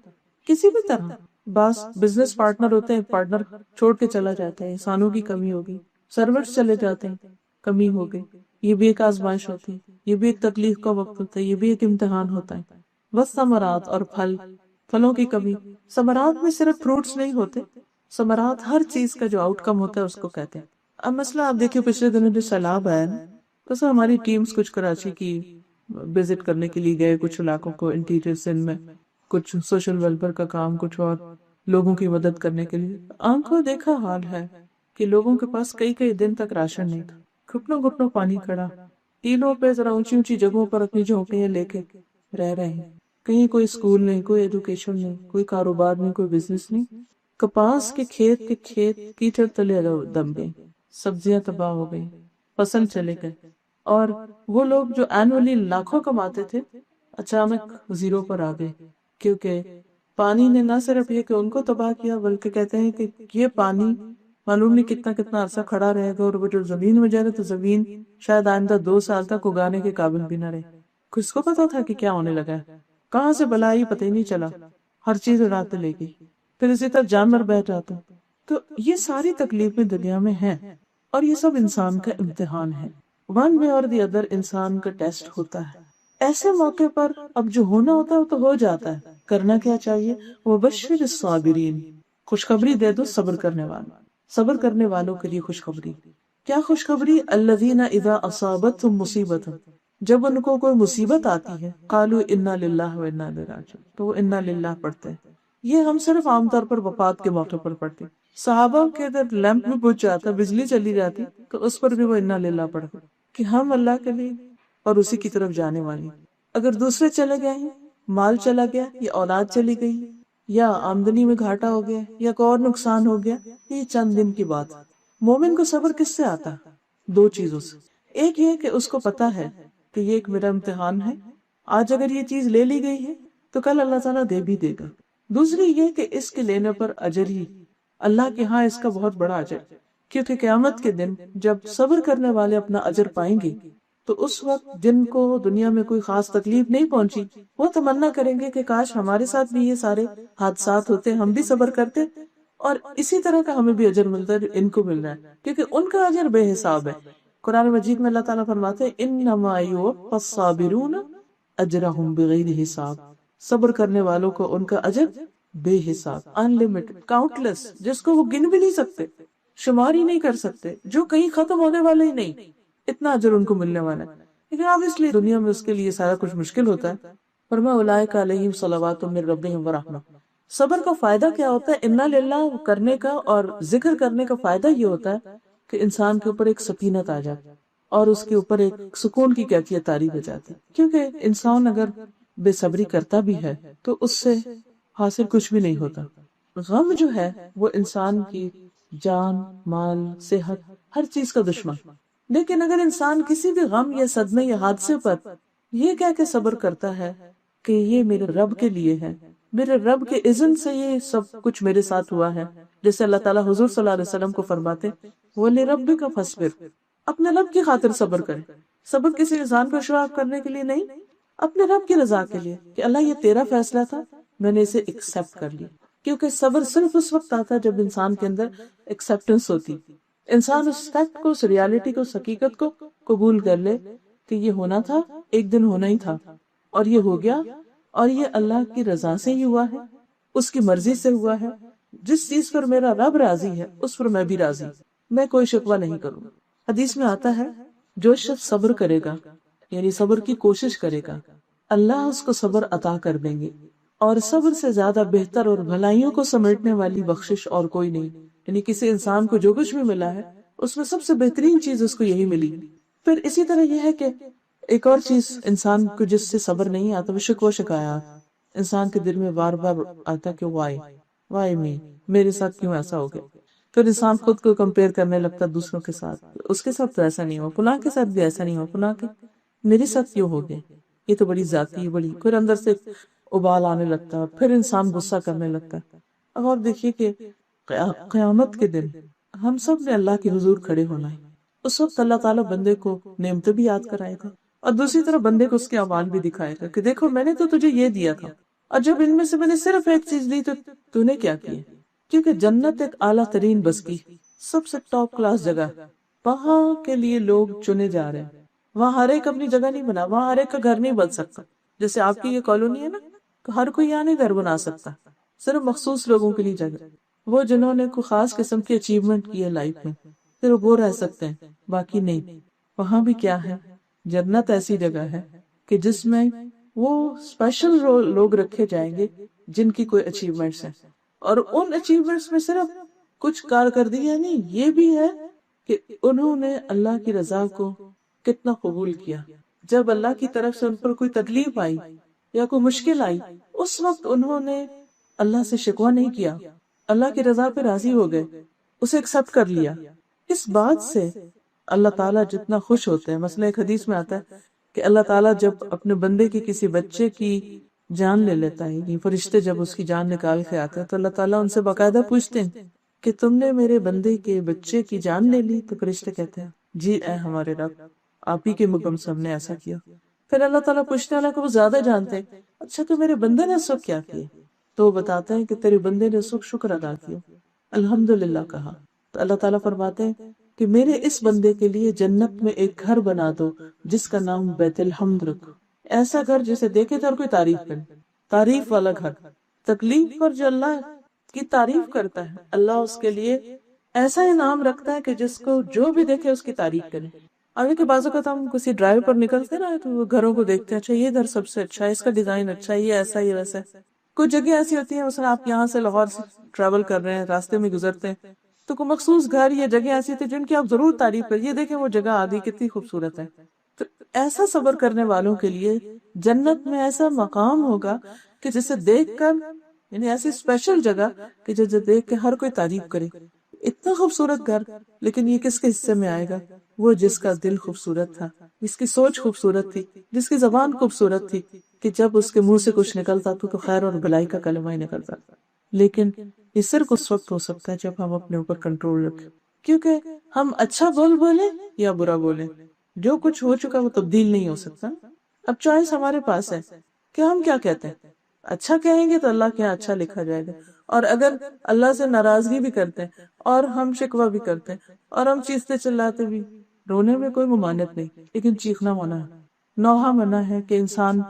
کسی بھی طرح، بعض بزنس پارٹنر ہوتے ہیں، پارٹنر چھوڑ کے چلا جاتا ہے، انسانوں کی کمی ہوگی، سرورز چلے جاتے ہیں، کمی ہو گئی، یہ بھی ایک آزمائش ہوتی ہے، یہ بھی ایک تکلیف کا وقت ہوتا ہے، یہ بھی ایک امتحان ہوتا ہے۔ والثمرات، اور پھل، پھلوں کی کمی. ثمرات میں صرف فروٹس نہیں ہوتے، ثمرات ہر چیز کا جو آؤٹ کم ہوتا ہے اس کو کہتے ہیں. اب مسئلہ آپ دیکھیے پچھلے دنوں جو سیلاب آیا نا، تو سر ہماری ٹیمز کچھ کراچی کی وزٹ کرنے کے لیے گئے، کچھ علاقوں کو انٹیریئر سندھ میں، کچھ سوشل ویلفیئر کا کام، کچھ اور لوگوں کی مدد کرنے کے لیے. آنکھوں دیکھا حال ہے کہ لوگوں کے پاس کئی کئی دن تک راشن نہیں تھا، گھٹنوں گھٹنوں پانی کھڑا، ٹیلوں پہ ذرا اونچی اونچی جگہوں پر اپنی جھونپڑیاں لے کے رہ رہے ہیں. کہیں کوئی اسکول نہیں، کوئی ایجوکیشن نہیں، کوئی کاروبار نہیں، کوئی بزنس نہیں. کپاس کے کھیت کیچڑ تلے دم گئے، سبزیاں تباہ ہو گئی، فصل چلے گئے. اور وہ لوگ جو اینولی لاکھوں کماتے تھے اچانک زیرو پر آ گئے، کیونکہ پانی نے نہ صرف یہ کہ ان کو تباہ کیا، بلکہ کہتے ہیں کہ یہ پانی معلوم نہیں کتنا کتنا عرصہ کھڑا رہے گا، اور وہ جو زمین میں جا رہے تو زمین شاید آئندہ 2 سال تک اگانے کے قابل بھی نہ رہے. کس کو پتا تھا کہ کیا ہونے لگا ہے؟ کہاں سے بلا آئی پتہ ہی نہیں چلا، ہر چیز اڑاتے لے گئی. پھر اسی طرح جانور بہ جاتے. تو یہ ساری تکلیفیں دنیا میں ہیں، اور یہ سب انسان کا امتحان ہے. ون وے اور دی ادر انسان کا ٹیسٹ ہوتا ہے. ایسے موقع پر اب جو ہونا ہوتا ہے وہ تو ہو جاتا ہے. کرنا کیا چاہیے؟ وبشر الصابرین، خوشخبری دے دو صبر کرنے والوں. صبر کرنے والوں کے لیے خوشخبری. کیا خوشخبری؟ الذین اذا اصابتهم مصیبت، جب ان کو کوئی مصیبت آتی ہے، قالوا انا للہ و انا الیہ راجعون، تو وہ انا للہ پڑھتے ہیں. یہ ہم صرف عام طور پر وفات کے موقع پر پڑھتے. صحابہ کے ادھر لیمپ بھی بجھ جاتا، بجلی چلی جاتی، تو اس پر بھی وہ انا للہ پڑھتے کہ ہم اللہ کے لیے اور اسی کی طرف جانے والی. اگر دوسرے چلے گئے ہیں، مال چلا گیا، یا اولاد چلی گئی، یا آمدنی میں گھاٹا ہو گیا، یا کوئی اور نقصان ہو گیا، یہ چند دن کی بات. مومن کو صبر کس سے آتا؟ 2 چیزوں سے. ایک یہ کہ اس کو پتا ہے کہ یہ ایک میرا امتحان ہے، آج اگر یہ چیز لے لی گئی ہے تو کل اللہ تعالیٰ دے بھی دے گا. دوسری یہ کہ اس کے لینے پر اجر ہی اللہ کے ہاں اس کا بہت بڑا اجر، کیونکہ قیامت کے دن جب صبر کرنے والے اپنا اجر پائیں گے تو اس وقت جن کو دنیا میں کوئی خاص تکلیف نہیں پہنچی وہ تمنا کریں گے کہ کاش ہمارے ساتھ بھی یہ سارے حادثات ہوتے، ہم بھی صبر کرتے، اور اسی طرح کا ہمیں بھی اجر ملتا ہے ان کو مل رہا ہے، کیونکہ ان کا اجر بے حساب ہے. قرآن مجید میں اللہ تعالیٰ فرماتے ہیں انما یوفی الصابرون اجرہم بغیر حساب، صبر کرنے والوں کو ان کا اجر بے حساب، انلمیٹڈ، کاؤنٹلیس، جس کو وہ گن بھی نہیں سکتے، شمار ہی نہیں کر سکتے، جو کہیں ختم ہونے والے ہی نہیں، اتنا اجر ان کو ملنے والا ہے. لیکن اب اس لیے دنیا میں اس کے لیے سارا کچھ مشکل ہوتا ہے. فرمایا اولئک علیہم صلوات من ربہم ورحمہ. صبر کا فائدہ کیا ہوتا ہے؟ انا للہ کرنے کا اور ذکر کرنے کا فائدہ یہ ہوتا ہے کہ انسان کے اوپر ایک سکینت آ جاتی اور اس کے اوپر ایک سکون کی کیفیت طاری ہو جاتی، کیونکہ انسان اگر بے صبری کرتا بھی ہے تو اس سے حاصل کچھ بھی نہیں ہوتا. غم جو ہے وہ انسان کی جان، مال، صحت، ہر چیز کا دشمن. لیکن اگر انسان کسی بھی غم یا صدمے یا حادثے پر یہ کہہ کے صبر کرتا ہے کہ یہ میرے رب کے لیے ہے، میرے رب کے اذن سے یہ سب کچھ میرے ساتھ ہوا ہے، جیسے اللہ تعالیٰ حضور صلی اللہ علیہ وسلم کو فرماتے وَلِرَبِّكَ فَاصْبِرْ، اپنے رب کی خاطر صبر کرے. صبر کسی انسان کو شو آف کرنے کے لیے نہیں، اپنے رب کی رضا کے لیے کہ اللہ یہ تیرا فیصلہ تھا، میں نے اسے ایکسپٹ کر لیا. کیونکہ صبر صرف اس وقت آتا ہے جب انسان کے اندر ایکسپٹنس ہوتی، انسان اس فیکٹ کو، اس ریالٹی کو، اس حقیقت کو قبول کر لے کہ یہ ہونا تھا، ایک دن ہونا ہی تھا، اور یہ ہو گیا، اور یہ اللہ کی رضا سے ہی ہوا ہے، اس کی مرضی سے ہوا ہے. جس چیز پر میرا رب راضی ہے اس پر میں بھی راضی، میں کوئی شکوہ نہیں کروں. حدیث میں آتا ہے جو شخص صبر کرے گا، یعنی صبر کی کوشش کرے گا، اللہ اس کو صبر عطا کر دیں گے، اور صبر سے زیادہ بہتر اور بھلائیوں کو سمیٹنے والی بخشش اور کوئی نہیں. یعنی کسی انسان کو جو کچھ بھی ملا ہے اس میں سب سے بہترین چیز اس کو یہی ملی. پھر اسی طرح یہ ہے کہ ایک اور چیز انسان کو جس سے صبر نہیں آتا وہ شکوہ شکایات. انسان کے دل میں بار بار آتا کہ وائی می، میرے ساتھ کیوں ایسا ہو گیا. پھر انسان خود کو کمپیئر کرنے لگتا دوسروں کے ساتھ، اس کے ساتھ تو ایسا نہیں ہوا، فلاں کے ساتھ بھی ایسا نہیں ہوا، فلاں کے میرے ساتھ کیوں ہو گیا، یہ تو بڑی ذاتی ہے، بڑی. پھر اندر سے ابال آنے لگتا ہے، پھر انسان غصہ کرنے لگتا ہے. اب اور دیکھیے کہ قیامت کے دن ہم سب نے اللہ کے حضور کھڑے ہونا ہے. اس وقت اللہ تعالیٰ بندے کو نعمتیں بھی یاد کرائے گا، اور دوسری طرف بندے کو اس کے اعمال بھی دکھائے گا کہ دیکھو میں نے تو تجھے یہ دیا تھا، اور جب ان میں سے میں نے صرف ایک چیز دی تو نے کیا کیا. کیونکہ جنت ایک اعلیٰ ترین بستی، سب سے ٹاپ کلاس جگہ، وہاں کے لیے لوگ چنے جا رہے ہیں. وہاں ہر ایک اپنی جگہ نہیں بنا، وہاں ہر ایک کا گھر نہیں بن سکتا. جیسے آپ کی یہ کالونی ہے نا، تو ہر کوئی یہاں نہیں گھر بنا سکتا، صرف مخصوص لوگوں کے لیے جگہ، وہ جنہوں نے کوئی خاص قسم کی اچیومنٹ کی ہے لائف میں صرف وہ رہ سکتے ہیں، باقی نہیں۔ وہاں بھی کیا ہے، جنت ایسی جگہ ہے کہ جس میں وہ اسپیشل لوگ رکھے جائیں گے جن کی کوئی اچیومنٹس ہیں، اور ان اچیومنٹس میں صرف کچھ کارکردگیاں نہیں، یہ بھی ہے کہ انہوں نے اللہ کی رضا کو کتنا قبول کیا۔ جب اللہ کی طرف سے ان پر کوئی تکلیف آئی یا کوئی مشکل آئی، اس وقت انہوں نے اللہ سے شکوہ نہیں کیا، اللہ کی رضا پہ راضی ہو گئے، اسے ایکسپٹ کر لیا۔ اس بات سے اللہ تعالیٰ جتنا خوش ہوتے ہیں، مثلا ایک حدیث میں آتا ہے کہ اللہ تعالیٰ جب اپنے بندے کی کسی بچے کی جان لے لیتا ہے، یعنی فرشتے جب اس کی جان نکال کے آتے ہیں تو اللہ تعالیٰ ان سے باقاعدہ پوچھتے ہیں کہ تم نے میرے بندے کے بچے کی جان لے لی؟ تو فرشتے کہتے ہیں جی اے ہمارے رب، آپ ہی کے حکم سے ہم نے ایسا کیا۔ پھر اللہ تعالیٰ پوچھتے ہیں، اللہ کو وہ زیادہ جانتے ہیں، اچھا تو میرے بندے نے اس وقت کیا کیا؟ تو وہ بتاتے ہیں کہ تیرے بندے نے اس وقت شکر ادا کیا، الحمدللہ کہا۔ تو اللہ تعالیٰ فرماتے ہیں کہ میرے اس بندے کے لیے جنت میں ایک گھر بنا دو جس کا نام بیت الحمد رکھو، ایسا گھر جسے دیکھے تو ہر کوئی تعریف کرے، تعریف والا گھر۔ تکلیف پر جو اللہ کی تعریف کرتا ہے، اللہ اس کے لیے ایسا انعام رکھتا ہے کہ جس کو جو بھی دیکھے اس کی تعریف کرے۔ ابھی کے بعض اوقات ہم کسی ڈرائیو پر نکلتے نا تو وہ گھروں کو دیکھتے ہیں، اچھا یہ گھر سب سے اچھا ہے، اس کا ڈیزائن اچھا ہے، یہ ایسا یہ ویسا ہے۔ کچھ جگہ ایسی ہوتی ہیں، مثلا آپ یہاں سے لاہور سے ٹریول کر رہے ہیں، راستے میں گزرتے ہیں تو کوئی مخصوص گھر یا جگہ ایسی تھی جن کی آپ ضرور تعریف کریں، یہ دیکھیں وہ جگہ آگئی کتنی خوبصورت ہے۔ تو ایسا صبر کرنے والوں کے لیے جنت میں ایسا مقام ہوگا کہ جسے دیکھ کر، یعنی ایسی اسپیشل جگہ کہ جسے دیکھ کے ہر کوئی تعریف کرے۔ اتنا خوبصورت گھر، لیکن یہ کس کے حصے میں آئے گا؟ وہ جس کا دل خوبصورت تھا، جس کی سوچ خوبصورت تھی، جس کی زبان خوبصورت تھی، کہ جب اس کے منہ سے کچھ نکلتا تو خیر اور بھلائی کا کلمہ ہی نکلتا۔ لیکن یہ صرف اس وقت ہو سکتا ہے جب ہم اپنے اوپر کنٹرول رکھیں، کیونکہ ہم اچھا بولیں یا برا بولیں، جو کچھ ہو چکا وہ تبدیل نہیں ہو سکتا۔ اب چوائس ہمارے پاس ہے کہ ہم کیا کہتے ہیں۔ اچھا کہیں گے تو اللہ کے یہاں اچھا لکھا جائے گا، اور اگر اللہ سے ناراضگی بھی کرتے ہیں اور ہم شکوہ بھی کرتے ہیں اور ہم چیختے چلاتے بھی، رونے میں کوئی ممانعت نہیں، لیکن چیخنا منع ہے، نوحہ منع ہے کہ انسان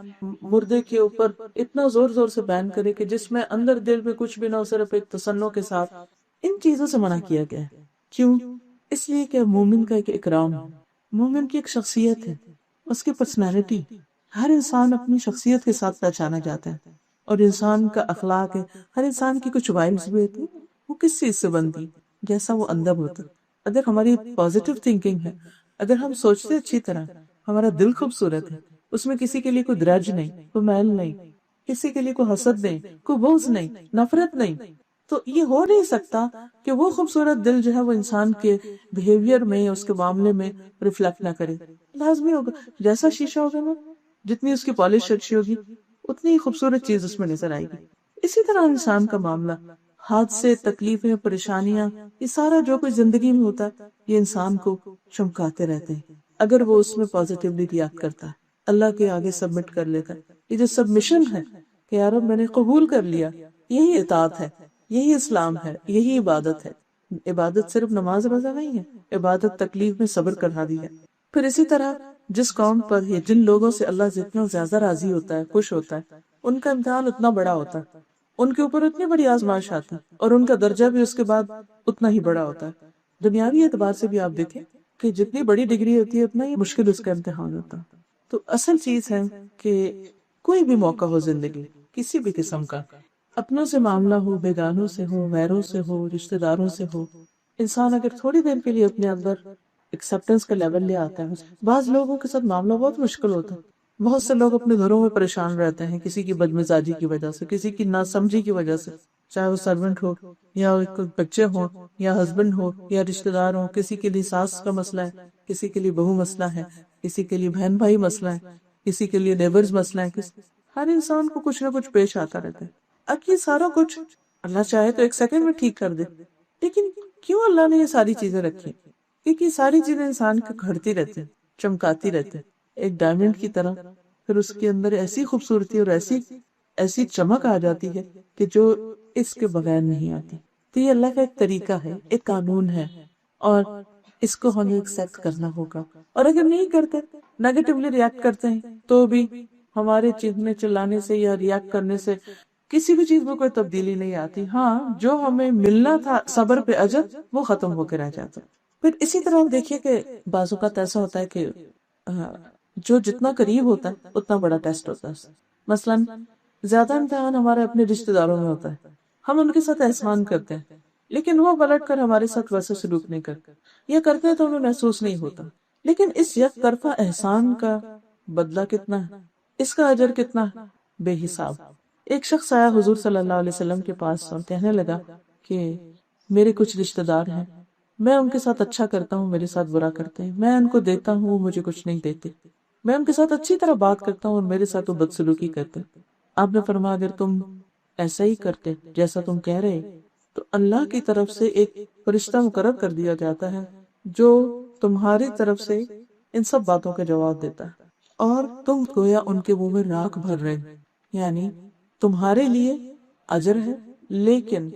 مردے کے اوپر اتنا زور زور سے بیان کرے کہ جس میں اندر دل میں کچھ بھی نہ ہو، صرف ایک تسنع کے ساتھ۔ ان چیزوں سے منع کیا گیا ہے۔ کیوں؟ اس لیے کہ مومن کا ایک اکرام ہے، مومن کی ایک شخصیت ہے، اس کی پرسنالٹی۔ ہر انسان اپنی شخصیت کے ساتھ پہچانا جاتا ہے، اور انسان کا اخلاق ہے، ہر انسان کی کچھ وائبز بھی ہوتی ہیں، وہ کس چیز سے بنتی جیسا وہ اندر ہوتا ہے۔ اگر ہماری پازیٹیو تھنکنگ ہے، اگر ہم سوچتے اچھی طرح، ہمارا دل خوبصورت ہے، اس میں کسی کے لیے کوئی درج نہیں، کوئی میل نہیں، کسی کے لیے کوئی حسد نہیں، کوئی بغض نہیں، نفرت نہیں، تو یہ ہو نہیں سکتا کہ وہ خوبصورت دل جو ہے وہ انسان کے بیہیویئر میں، اس کے معاملے میں ریفلیکٹ نہ کرے۔ لازمی ہوگا، جیسا شیشہ ہوگا نا، جتنی اس کی پالش اچھی ہوگی اتنی ہی خوبصورت چیز اس میں نظر آئے گی۔ اسی طرح انسان کا معاملہ، حادثے، تکلیفیں، پریشانیاں، یہ سارا جو کچھ زندگی میں ہوتا ہے یہ انسان کو چمکاتے رہتے ہیں اگر وہ اس میں پازیٹیولی ریئیکٹ کرتا ہے، اللہ کے آگے سبمٹ کر لیتا ہے۔ یہ جو سبمیشن ہے کہ یا رب میں نے قبول کر لیا، یہی اطاعت ہے، یہی اسلام ہے، یہی عبادت ہے۔ عبادت صرف نماز روزہ نہیں ہے، عبادت تکلیف میں صبر کرنا بھی ہے۔ پھر اسی طرح جس قوم پر یا جن لوگوں سے اللہ جتنا زیادہ راضی ہوتا ہے، خوش ہوتا ہے، ان کا امتحان اتنا بڑا ہوتا ہے، ان کے اوپر اتنی بڑی آزمائش آتی ہے، اور ان کا درجہ بھی اس کے بعد اتنا ہی بڑا ہوتا ہے۔ دنیاوی اعتبار سے بھی آپ دیکھیں کہ جتنی بڑی ڈگری ہوتی ہے اتنا ہی مشکل اس کا امتحان ہوتا ہے۔ تو اصل چیز ہے کہ کوئی بھی موقع ہو زندگی کسی بھی قسم کا، اپنوں سے معاملہ ہو، بیگانوں سے ہو، غیروں سے ہو، رشتہ داروں سے ہو، انسان اگر تھوڑی دیر کے لیے اپنے اندر ایکسپٹنس کا لیول لے آتا ہے۔ بعض لوگوں کے ساتھ معاملہ بہت مشکل ہوتا ہے، بہت سے لوگ اپنے گھروں میں پریشان رہتے ہیں کسی کی بدمزاجی کی وجہ سے، کسی کی ناسمجھی کی وجہ سے، چاہے وہ سرونٹ ہو یا بچے ہوں یا ہسبینڈ ہو یا رشتہ دار ہوں، کسی کے لیے ساس کا مسئلہ ہے، کسی کے لیے بہو مسئلہ ہے، کسی کے لیے بہن بھائی مسئلہ ہے، کسی کے لیے نیبرز مسئلہ ہے، ہر انسان کو کچھ نہ کچھ پیش آتا رہتا ہے۔ اب یہ سارا کچھ اللہ چاہے تو ایک سیکنڈ میں ٹھیک کر دے، لیکن کیوں اللہ نے یہ ساری چیزیں رکھی؟ کیونکہ یہ ساری چیزیں انسان کو گھڑتی رہتی ہیں، چمکاتی رہتی ہیں ایک ڈائمنڈ کی طرح، پھر اس کے اندر ایسی خوبصورتی اور ایسی چمک آ جاتی ہے کہ جو اس کے بغیر نہیں آتی۔ تو یہ اللہ کا ایک طریقہ ہے، ایک قانون ہے، اور اس کو ہمیں ایکسپٹ کرنا ہوگا۔ اور اگر نہیں کرتے، نیگیٹولی ریئیکٹ کرتے ہیں تو بھی ہمارے چیخنے چلانے سے یا ریاکٹ کرنے سے کسی بھی چیز میں کوئی تبدیلی نہیں آتی. ہاں جو ہمیں ملنا تھا صبر پہ اجر وہ ختم ہو کے رہ جاتا. پھر اسی طرح دیکھیے کہ بعض اوقات ایسا ہوتا ہے کہ جو جتنا قریب ہوتا ہے اتنا بڑا ٹیسٹ ہوتا ہے. مثلاً زیادہ امتحان ہمارے اپنے رشتہ داروں میں ہوتا ہے، ہم ان کے ساتھ احسان کرتے ہیں لیکن وہ پلٹ کر ہمارے ساتھ ویسے سلوک نہیں کرتے، یہ کرتے ہیں تو ہمیں محسوس نہیں ہوتا. لیکن اس یک طرفہ احسان کا بدلہ کتنا ہے، اس کا اجر کتنا ہے، بے حساب. ایک شخص آیا حضور صلی اللہ علیہ وسلم کے پاس اور کہنے لگا کہ میرے کچھ رشتہ دار ہیں، میں ان کے ساتھ اچھا کرتا ہوں، میرے ساتھ برا کرتے ہیں، میں ان کو دیتا ہوں، وہ مجھے کچھ نہیں دیتے، میں ان کے ساتھ اچھی طرح بات کرتا ہوں اور میرے ساتھ وہ بدسلوکی کرتے. آپ نے فرمایا اگر تم ایسا ہی کرتے جیسا تم کہہ رہے تو اللہ کی طرف سے ایک فرشتہ مقرر کر دیا جاتا ہے جو تمہاری طرف سے ان سب باتوں کا جواب دیتا ہے، اور تم گویا ان کے منہ میں راکھ بھر رہے، یعنی تمہارے لیے اجر ہے لیکن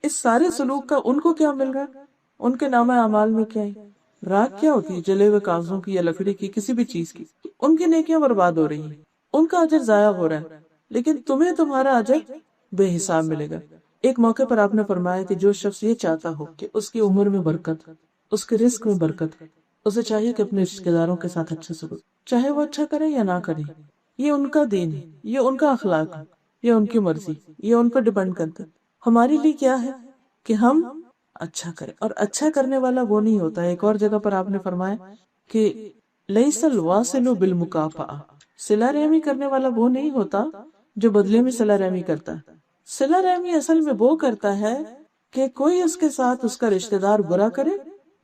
اس سارے سلوک کا ان کو کیا مل رہا ہے، ان کے نامہ اعمال میں کیا ہے. راکھ کیا ہوتی ہے؟ جلے ہوئے کاغذوں کی یا لکڑی کی، کسی بھی چیز کی. ان کی نیکیاں برباد ہو رہی ہیں، ان کا اجر ضائع ہو رہا ہے، لیکن تمہیں تمہارا اجر بے حساب ملے گا. ایک موقع پر آپ نے فرمایا کہ جو شخص یہ چاہتا ہو کہ اس کی عمر میں برکت، اس کے رزق میں برکت، اسے چاہیے کہ اپنے رشتہ داروں کے ساتھ اچھا سلوک، چاہے وہ اچھا کرے یا نہ کرے. یہ ان کا دین ہے، یہ ان کا اخلاق ہے، یہ ان کی مرضی، یہ ان پر ڈیپینڈ کرتا ہے. ہمارے لیے کیا ہے کہ ہم اچھا کریں، اور اچھا کرنے والا وہ نہیں ہوتا. ایک اور جگہ پر آپ نے فرمایا کہ لیس الواصل بالمکافأہ، صلہ رحمی کرنے والا وہ نہیں ہوتا جو بدلے میں صلہ رحمی کرتا ہے. صلہ رحمی اصل میں وہ کرتا ہے کہ کوئی اس کے ساتھ اس کا رشتہ دار برا کرے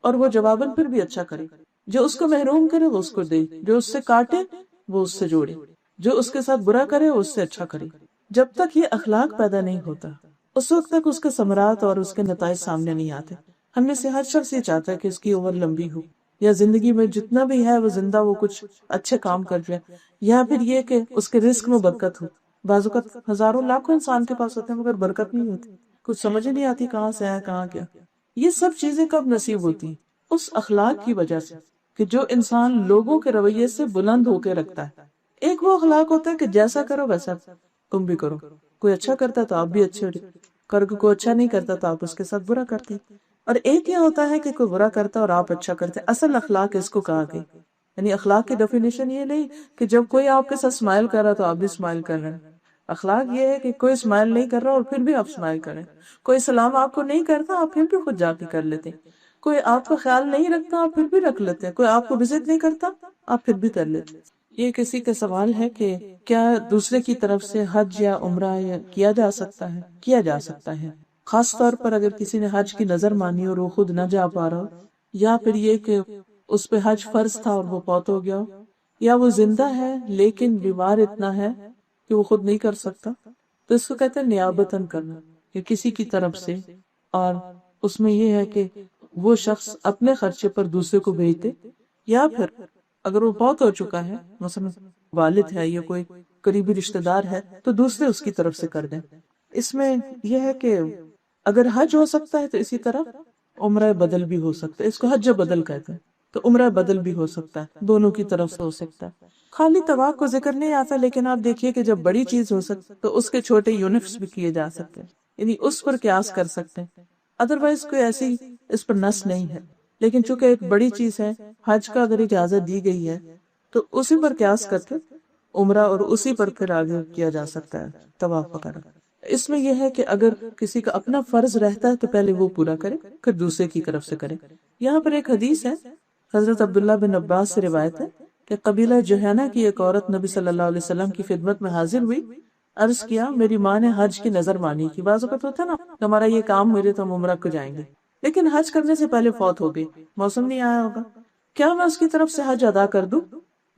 اور وہ جواباً پھر بھی اچھا کرے، جو اس کو محروم کرے وہ اس کو دے، جو اس سے کاٹے وہ اس سے جوڑے، جو اس کے ساتھ برا کرے وہ اس سے اچھا کرے. جب تک یہ اخلاق پیدا نہیں ہوتا اس وقت تک اس کے ثمرات اور اس کے نتائج سامنے نہیں آتے. ہم میں سے ہر شخص یہ چاہتا ہے کہ اس کی عمر لمبی ہو، یا زندگی میں جتنا بھی ہے وہ زندہ وہ کچھ اچھے کام کر جائے، یا پھر یہ کہ اس کے رزق میں برکت ہو. بعض اوقات ہزاروں لاکھوں انسان کے پاس ہوتے ہیں مگر برکت نہیں ہوتی، کچھ سمجھ نہیں آتی کہاں سے ہے کہاں کیا. یہ سب چیزیں کب نصیب ہوتی ہیں؟ اس اخلاق کی وجہ سے کہ جو انسان لوگوں کے رویے سے بلند ہو کے رکھتا ہے. ایک وہ اخلاق ہوتا ہے کہ جیسا کرو ویسا تم بھی کرو، کوئی اچھا کرتا ہے تو آپ بھی اچھے کر کے، کوئی اچھا نہیں کرتا تو آپ اس کے ساتھ برا کرتے. اور ایک یہ ہوتا ہے کہ کوئی برا کرتا اور آپ اچھا کرتے. اصل اخلاق اس کو کہا گئی، یعنی اخلاق کی ڈیفینیشن یہ نہیں کہ جب کوئی آپ کے ساتھ اسمائل کر رہا تو آپ بھی اسمائل کر رہے ہیں. اخلاق یہ ہے کہ کوئی اسمائل نہیں کر رہا اور پھر بھی آپ اسمائل کریں، کوئی سلام آپ کو نہیں کرتا آپ پھر بھی خود جا کے کر لیتے، کوئی آپ کا خیال نہیں رکھتا آپ پھر بھی رکھ لیتے ہیں، کوئی آپ کو وزٹ نہیں کرتا آپ پھر بھی کر لیتے. یہ کسی کا سوال ہے کہ کیا دوسرے کی طرف سے حج یا عمرہ کیا جا سکتا ہے؟ کیا جا سکتا ہے، خاص طور پر اگر کسی نے حج کی نظر مانی اور وہ خود نہ جا پا رہا، یا پھر یہ کہ اس پہ حج فرض تھا اور وہ فوت ہو گیا، یا وہ زندہ ہے لیکن بیمار اتنا ہے کہ وہ خود نہیں کر سکتا، تو اس کو کہتے ہیں نیابتاً کرنا، کہ کسی کی طرف سے. اور اس میں یہ ہے کہ وہ شخص اپنے خرچے پر دوسرے کو بھیج دے، یا پھر اگر وہ فوت ہو چکا ہے مثلا والد ہے یا کوئی قریبی رشتہ دار ہے تو دوسرے اس کی طرف سے کر دیں. اس میں یہ ہے کہ اگر حج ہو سکتا ہے تو اسی طرح عمرہ بدل بھی ہو سکتا ہے، اس کو حج بدل کہتے ہیں، تو عمرہ بدل بھی ہو سکتا ہے، دونوں کی طرف سے ہو سکتا ہے. خالی طواف کو ذکر نہیں آتا، لیکن آپ دیکھیے کہ جب بڑی چیز ہو سکتی تو اس کے چھوٹے یونٹس بھی کیے جا سکتے ہیں، یعنی اس پر قیاس کر سکتے ہیں. ادروائز کوئی ایسی اس پر نص نہیں ہے، لیکن چونکہ ایک بڑی چیز ہے حج کا اگر اجازت دی گئی ہے تو اسی پر قیاس کر کے عمرہ اور اسی پر پھر آگے کیا جا سکتا ہے طواف وغیرہ. اس میں یہ ہے کہ اگر کسی کا اپنا فرض رہتا ہے تو پہلے وہ پورا کرے پھر دوسرے کی طرف سے کرے. یہاں پر ایک حدیث ہے، حضرت عبداللہ بن عباس سے روایت ہے کہ قبیلہ جوہینہ کی ایک عورت نبی صلی اللہ علیہ وسلم کی خدمت میں حاضر ہوئی، عرض کیا میری ماں نے حج کی نظر مانی کی. بعض اوقات ہوتا ہے نا ہمارا یہ کام میرے تو ہم عمرہ کو جائیں گے، لیکن حج کرنے سے پہلے فوت ہو گئی، موسم نہیں آیا ہوگا، کیا میں اس کی طرف سے حج ادا کر دوں؟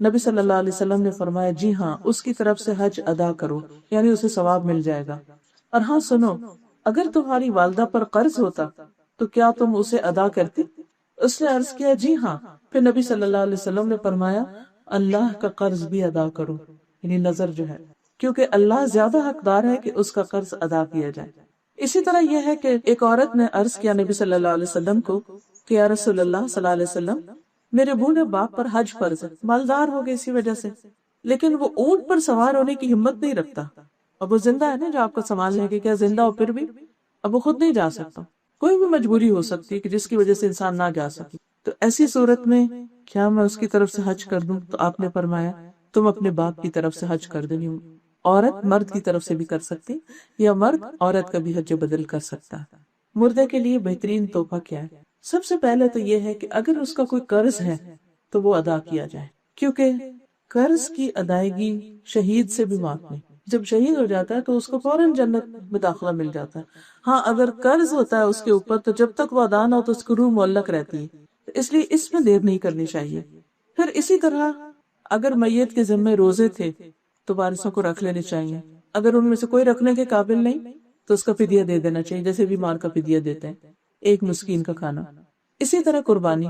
نبی صلی اللہ علیہ وسلم نے فرمایا جی ہاں، اس کی طرف سے حج ادا کرو، یعنی اسے ثواب مل جائے گا. اور ہاں سنو، اگر تمہاری والدہ پر قرض ہوتا تو کیا تم اسے ادا کرتی؟ اس نے عرض کیا جی ہاں. پھر نبی صلی اللہ علیہ وسلم نے فرمایا اللہ کا قرض بھی ادا کرو، یعنی نظر جو ہے، کیونکہ اللہ زیادہ حقدار ہے کہ اس کا قرض ادا کیا جائے. اسی طرح یہ ہے کہ ایک عورت نے عرض کیا نبی صلی اللہ علیہ وسلم کو کہ یا رسول اللہ صلی اللہ علیہ وسلم، میرے بوڑھے باپ پر حج فرض ہے، مالدار ہو گئے اسی وجہ سے، لیکن وہ اونٹ پر سوار ہونے کی ہمت نہیں رکھتا. اب وہ زندہ ہے نا جو آپ کو سنبھال لے گا، کیا زندہ ہو پھر بھی اب وہ خود نہیں جا سکتا. کوئی بھی مجبوری ہو سکتی ہے کہ جس کی وجہ سے انسان نہ جا سکے. تو ایسی صورت میں کیا میں اس کی طرف سے حج کر دوں؟ تو آپ نے فرمایا تم اپنے باپ کی طرف سے حج کر دیں. عورت مرد کی طرف سے بھی کر سکتی، یا مرد عورت کا بھی حج بدل کر سکتا. مردے کے لیے بہترین تحفہ کیا ہے؟ سب سے پہلے تو یہ ہے کہ اگر اس کا کوئی قرض ہے تو وہ ادا کیا جائے، کیونکہ قرض کی ادائیگی شہید سے بھی معاف نہیں. جب شہید ہو جاتا ہے تو اس کو فوراً جنت میں داخلہ مل جاتا ہے. ہاں اگر قرض ہوتا ہے اس کے اوپر تو جب تک وہ ادا نہ ہو تو اس کی روح معلق رہتی ہے، اس لیے اس میں دیر نہیں کرنی چاہیے. پھر اسی طرح اگر میت کے ذمے روزے تھے تو وارثوں کو رکھ لینے چاہیے. اگر ان میں سے کوئی رکھنے کے قابل نہیں تو اس کا فدیہ دے دینا چاہیے، جیسے بیمار کا فدیہ دیتے ہیں، ایک مسکین کا کھانا. اسی طرح قربانی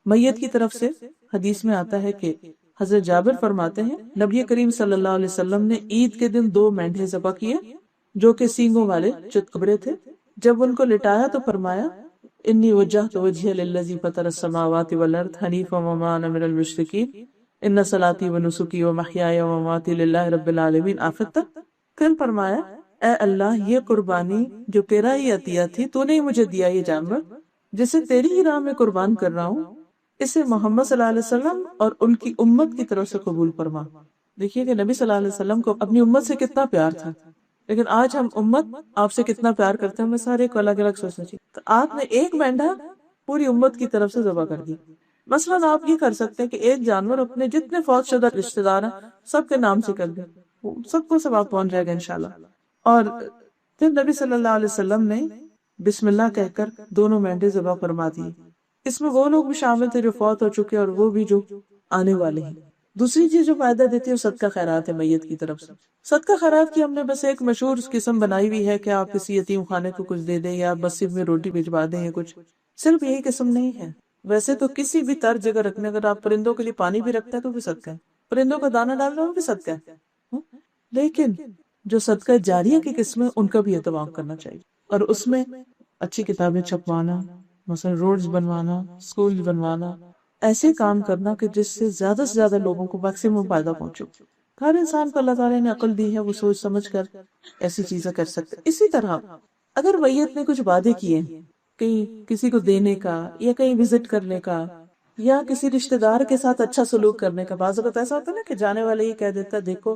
میت کی طرف سے حدیث میں آتا ہے کہ حضرت جابر فرماتے ہیں نبی کریم صلی اللہ علیہ وسلم نے عید کے دن 2 مینڈھے ذبح کیے جو کہ سینگوں والے چتکبرے تھے. جب ان کو لٹایا تو فرمایا انی وجہت وجہی للذی فطر السماوات والارض حنیفا وما انا من المشرکین ان صلاتی ونسکی ومحیای ومماتی للہ رب العالمین آخر تک. پھر فرمایا اے اللہ یہ قربانی جو تیرا ہی عطیہ تھی، تو نے ہی مجھے دیا یہ جانور جسے تیری ہی راہ میں قربان کر رہا ہوں، اسے محمد صلی اللہ علیہ وسلم اور ان کی امت کی طرف سے قبول فرما. دیکھیے کہ نبی صلی اللہ علیہ وسلم کو اپنی امت سے کتنا پیار تھا، لیکن آج ہم امت آپ سے کتنا پیار کرتے ہیں ہمیں سارے کو الگ الگ سوچنا چاہیے. تو آپ نے ایک مینڈھا پوری امت کی طرف سے ذبح کر دی. مثلاً آپ یہ کر سکتے ہیں کہ ایک جانور اپنے جتنے فوت شدہ رشتہ دار ہیں سب کے نام سے کر دیں، سب کو ثواب پہنچ جائے گا انشاءاللہ. اور پھر نبی صلی اللہ علیہ وسلم نے بسم اللہ کہہ کر دونوں مینڈے ذبح فرما دیے. اس میں وہ لوگ بھی شامل تھے جو فوت ہو چکے اور وہ بھی جو آنے والے ہیں. دوسری چیز جو فائدہ دیتی ہے وہ صدقہ خیرات ہے میت کی طرف سے. صدقہ خیرات کی ہم نے بس ایک مشہور قسم بنائی ہوئی ہے کہ آپ کسی یتیم خانے کو کچھ دے دیں یا بس صرف میں روٹی بھجوا دیں یا کچھ. صرف یہی قسم نہیں ہے، ویسے تو کسی بھی طرز جگہ رکھنے، اگر آپ پرندوں کے لیے پانی بھی رکھتے ہیں تو بھی صدقہ ہے، پرندوں کا دانہ ڈالنا وہ بھی صدقہ ہے. لیکن جو صدقہ جاریہ کی قسمیں ان کا بھی اہتمام کرنا چاہیے، اور اس میں اچھی کتابیں چھپوانا، مثلا روڈز بنوانا، اسکول بنوانا، ایسے کام کرنا کہ جس سے زیادہ لوگوں کو میکسیمم فائدہ پہنچے. ہر انسان کو اللہ تعالیٰ نے عقل دی ہے، وہ سوچ سمجھ کر ایسی چیزیں کر سکتے. اسی طرح اگر میت نے کچھ وعدے کیے کہیں کسی کو دینے کا یا کہیں وزٹ کرنے کا یا کسی رشتہ دار کے ساتھ اچھا سلوک کرنے کا، بعض اوقات ایسا ہوتا ہے نا کہ جانے والے یہ کہہ دیتا ہے دیکھو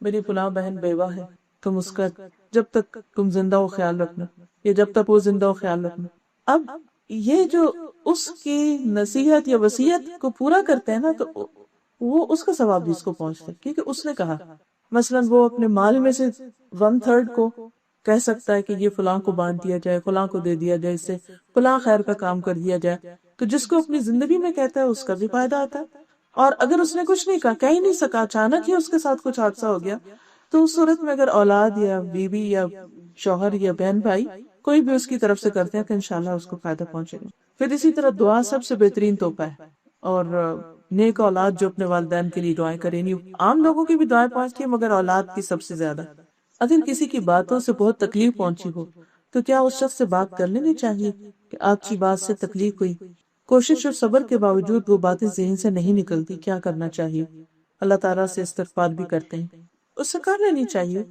میری فلاں بہن بیوہ ہے، تم اس کا جب تک تم زندہ ہو خیال رکھنا، یا جب تک وہ زندہ ہو خیال رکھنا. اب یہ جو اس کی نصیحت یا وصیت کو پورا کرتے ہیں نا تو وہ اس کا ثواب بھی اس کو پہنچتا ہے، کیونکہ اس نے کہا. مثلا وہ اپنے مال میں سے 1/3 کو کہہ سکتا ہے کہ یہ فلاں کو بانٹ دیا جائے، فلاں کو دے دیا جائے، اس سے فلاں خیر کا کام کر دیا جائے. تو جس کو اپنی زندگی میں کہتا ہے اس کا بھی فائدہ آتا ہے. اور اگر اس نے کچھ نہیں کہا، کہہ ہی نہیں سکا، اچانک ہی اس کے ساتھ کچھ حادثہ ہو گیا، تو اس صورت میں اگر اولاد یا بیوی یا شوہر یا بہن بھائی کوئی بھی اس کی طرف سے کرتے ہیں تو انشاءاللہ اس کو فائدہ پہنچے گا. پھر اسی طرح دعا سب سے بہترین تحفہ ہے، اور نیک اولاد جو اپنے والدین کے لیے دعائیں کریں. عام لوگوں کی بھی دعائیں پہنچتی ہیں مگر اولاد کی سب سے زیادہ. اگر کسی کی باتوں سے بہت تکلیف پہنچی ہو تو کیا اس شخص سے بات کر لینی چاہیے کہ آپ کی بات سے تکلیف ہوئی، کوشش اور صبر کے باوجود وہ باتیں ذہن سے نہیں نکلتی، کیا کرنا چاہیے؟ اللہ تعالیٰ سے استغفار بھی کرتے ہیں، اس سے کر لینی چاہیے.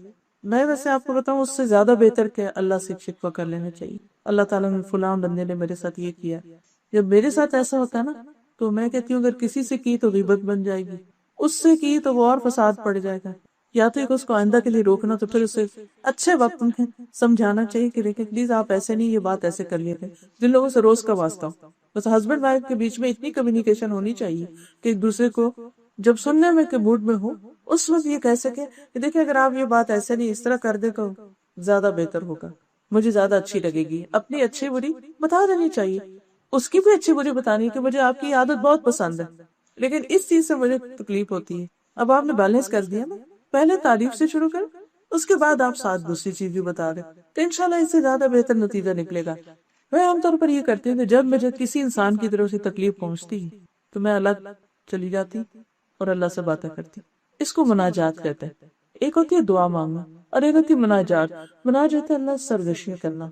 میں ویسے آپ کو بتاؤں اس سے زیادہ بہتر کہ اللہ سے شکوہ کر لینا چاہیے. اللہ تعالیٰ نے فلاں بندے نے میرے ساتھ یہ کیا. جب میرے ساتھ ایسا ہوتا ہے نا تو میں کہتی ہوں اگر کسی سے کی تو غیبت بن جائے گی، اس سے کی تو وہ اور فساد پڑ جائے گا. یا تو ایک اس کو آئندہ کے لیے روکنا، تو پھر اسے اچھے وقت میں سمجھانا چاہیے کہ دیکھیں پلیز آپ ایسے نہیں، یہ بات ایسے کر لیے تھے. جن لوگوں سے روز کا واسطہ ہو، بس ہسبینڈ وائف کے بیچ میں اتنی کمیونیکیشن ہونی چاہیے کہ ایک دوسرے کو جب سننے میں کے موڈ میں ہو اس وقت یہ کہہ سکے کہ دیکھیں اگر آپ یہ بات ایسے نہیں اس طرح کر دیں تو زیادہ بہتر ہوگا، مجھے زیادہ اچھی لگے گی. اپنی اچھی بری بتا دینی چاہیے، اس کی بھی اچھی بری بتانی کہ مجھے آپ کی عادت بہت پسند ہے لیکن اس چیز سے مجھے تکلیف ہوتی ہے. اب آپ نے بیلنس کر دیا نا، پہلے تعریف سے شروع کریں، اس کے بعد آپ ساتھ دوسری چیز بھی بتا دیں تو انشاءاللہ اس سے زیادہ بہتر نتیجہ نکلے گا. میں عام طور پر یہ کرتی ہوں کہ جب مجھے کسی انسان کی طرف سے تکلیف پہنچتی ہے تو میں الگ چلی جاتی اور اللہ سے باتیں کرتی. اس کو مناجات کہتے ہیں. ایک ہوتی ہے دعا مانگنا اور ایک ہوتی ہے مناجات. مناجات ہے اللہ سے سرگوشیاں کرنا.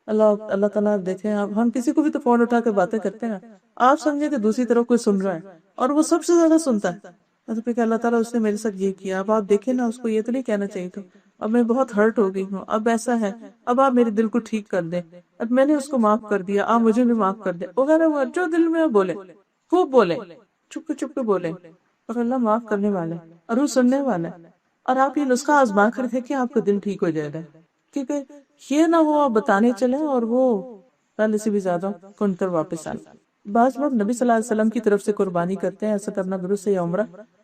اللہ تعالیٰ دیکھیں، ہم کسی کو بھی تو فون اٹھا کے باتیں کرتے ہیں، آپ سمجھیں کہ دوسری طرف کوئی سن رہا ہے اور وہ سب سے زیادہ سنتا ہے. مطلب کہ اللہ تعالیٰ اس نے میرے ساتھ یہ کیا، اب آپ دیکھیں نا، اس کو یہ تو نہیں کہنا چاہیے تھا، اب میں بہت ہرٹ ہو گئی ہوں، اب ایسا ہے، اب آپ میرے دل کو ٹھیک کر دیں، اب میں نے اس کو معاف کر دیا، آپ مجھے بھی معاف کر دیں وغیرہ وغیرہ، جو دل میں بولے، خوب بولے، چپ کے بولے، اور اللہ معاف کرنے والا ہے اور وہ سننے والا ہے۔ اور آپ یہ نسخہ آزما کر دیکھیں، آپ کا دل ٹھیک ہو جائے گا، کیونکہ یہ نہ ہو آپ بتانے چلیں اور وہ پہلے سے بھی زیادہ کنتر واپس آئے۔ بعض لوگ نبی صلی اللہ علیہ وسلم کی طرف سے قربانی کرتے ہیں، ایسا کرنا درست ہے یا عمرہ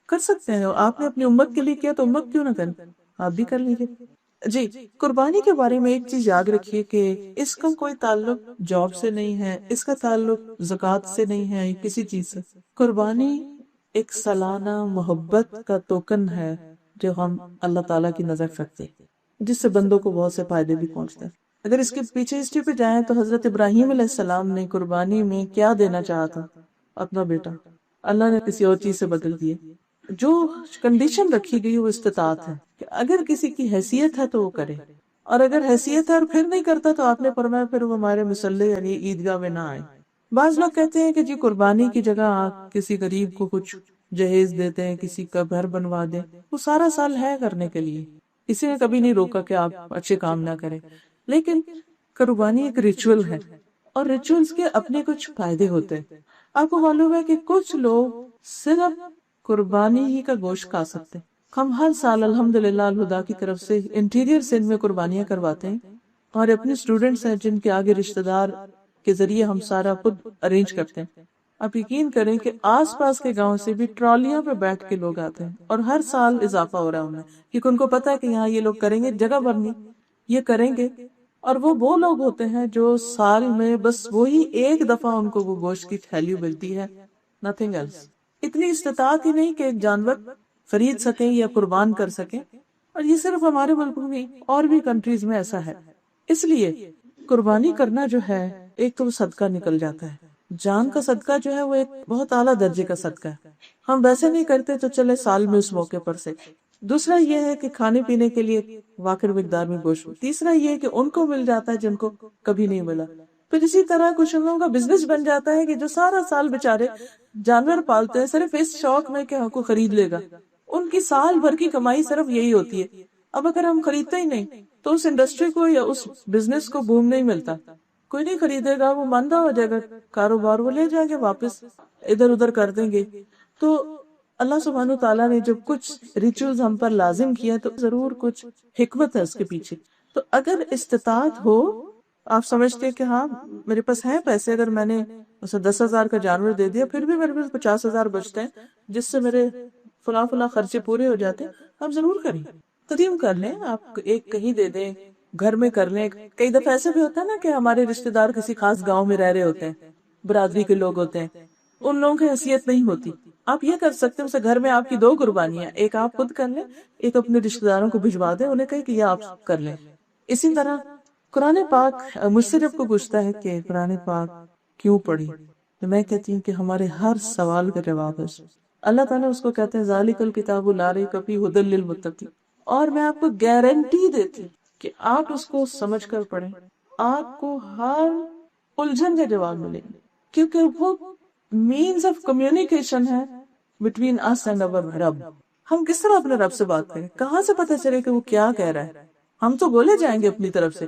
کر سکتے ہیں، آپ نے اپنی امت کے لیے کیا تو امت کیوں نہ کریں، آپ بھی کر لیجیے۔ جی، قربانی کے بارے میں ایک چیز یاد رکھیے کہ اس کا کوئی تعلق جاب سے نہیں ہے، اس کا تعلق زکوٰۃ سے نہیں ہے، کسی چیز سے۔ قربانی ایک سالانہ محبت کا توکن ہے جو ہم اللہ تعالیٰ کی نظر رکھتے ہیں، جس سے بندوں کو بہت سے فائدے بھی پہنچتے ہیں۔ اگر اس کے پیچھے ہسٹری پہ جائیں تو حضرت ابراہیم علیہ السلام نے قربانی میں کیا دینا چاہا تھا؟ اپنا بیٹا، اللہ نے کسی اور چیز سے بدل دیے۔ جو کنڈیشن رکھی گئی وہ استطاعت ہے کہ اگر کسی کی حیثیت ہے تو وہ کرے، اور اگر حیثیت ہے اور پھر نہیں کرتا تو آپ نے فرمایا پھر وہ ہمارے مصلی یعنی عیدگاہ میں نہ آئے۔ بعض لوگ کہتے ہیں کہ جی قربانی کی جگہ آپ کسی غریب کو کچھ جہیز دیتے ہیں، کسی کا گھر بنوا دیں، وہ سارا سال ہے کرنے کے لیے، کسی نے کبھی نہیں روکا کہ آپ اچھے کام نہ کریں، لیکن قربانی ایک ریچول ہے اور ریچولز کے اپنے کچھ فائدے ہوتے ہیں۔ آپ کو معلوم ہے کہ کچھ لوگ صرف قربانی ہی کا گوشت کھا سکتے ہیں۔ ہم ہر سال الحمدللہ الہدا کی طرف سے انٹیریئر سندھ میں قربانیاں کرواتے ہیں، اور اپنے اسٹوڈنٹس ہیں جن کے آگے رشتہ دار کے ذریعے ہم سارا خود ارینج کرتے ہیں۔ آپ یقین کریں کہ آس پاس کے گاؤں سے بھی ٹرالیاں پہ بیٹھ کے لوگ آتے ہیں، اور ہر سال اضافہ ہو رہا ہے انہیں، کیونکہ ان کو پتا ہے کہ یہاں یہ لوگ کریں گے، جگہ بھرنی یہ کریں گے۔ اور وہ لوگ ہوتے ہیں جو سال میں بس وہی ایک دفعہ ان کو وہ گوشت کی تھیلی ملتی ہے، nothing else۔ اتنی استطاعت ہی نہیں کہ ایک جانور خرید سکیں یا قربان کر سکیں، اور یہ صرف ہمارے ملک میں نہیں، اور بھی کنٹریز میں ایسا ہے۔ اس لیے قربانی کرنا جو ہے ایک تو وہ صدقہ نکل جاتا ہے، جان کا صدقہ جو ہے وہ ایک بہت اعلیٰ درجے کا صدقہ ہے، ہم ویسے نہیں کرتے تو چلے سال میں اس موقع پر سے۔ دوسرا یہ ہے کہ کھانے پینے کے لیے واقعی مقدار میں گوشت۔ تیسرا یہ ہے کہ ان کو مل جاتا ہے جن کو کبھی نہیں ملا۔ پھر اسی طرح کچھ ان لوگوں کا بزنس بن جاتا ہے کہ جو سارا سال بےچارے جانور پالتے ہیں صرف اس شوق میں کہ ہم کو خرید لے گا، ان کی سال بھر کی کمائی صرف یہی ہوتی ہے۔ اب اگر ہم خریدتے ہی نہیں تو اس انڈسٹری کو یا اس بزنس کو بوم نہیں ملتا، کوئی نہیں خریدے گا، وہ ماندہ ہو جائے گا، کاروبار وہ لے جائیں گے واپس، ادھر ادھر کر دیں گے۔ تو اللہ سبحانہ تعالیٰ نے جب کچھ ریچولز ہم پر لازم کیا تو ضرور کچھ حکمت ہے اس کے پیچھے۔ تو اگر استطاعت ہو، آپ سمجھتے ہیں کہ ہاں میرے پاس ہیں پیسے، اگر میں نے اسے 10,000 کا جانور دے دیا پھر بھی میرے پاس 50,000 بچتے ہیں جس سے میرے فلاں فلاں خرچے پورے ہو جاتے ہیں، آپ ضرور کریں، تقدیم کر لیں، آپ ایک کہیں دے دیں، گھر میں کر لیں۔ کئی دفعہ ایسے بھی ہوتا ہے نا کہ ہمارے رشتہ دار کسی خاص گاؤں میں رہ رہے ہوتے ہیں، برادری کے لوگ ہوتے ہیں، ان لوگوں کی حیثیت نہیں ہوتی، آپ یہ کر سکتے ہیں اسے گھر میں آپ کی 2 قربانیاں، ایک آپ خود کر لیں، ایک اپنے رشتہ داروں کو بھجوا دیں، انہیں کہیں کہ یہ آپ کر لیں۔ اسی طرح قرآن پاک مجھ سے جب کو پوچھتا ہے کہ قرآن پاک کیوں پڑھی، تو میں کہتی ہوں کہ ہمارے ہر سوال کا جواب ہے۔ اللہ تعالیٰ اس کو کہتے ہیں ذالک الکتاب لا ریب فیہ ھدی للمتقین، اور میں آپ کو گارنٹی دیتی ہوں کہ آپ اس کو سمجھ کر پڑھیں، آپ کو ہر الجھن کے جواب ملیں گے، کیونکہ وہ مینز آف کمیونیکیشن ہے بٹوین اس اینڈ اور رب۔ ہم کس طرح اپنے رب سے بات کریں، کہاں سے پتہ چلے کہ وہ کیا کہہ رہا ہے؟ ہم تو بولے جائیں گے اپنی طرف سے،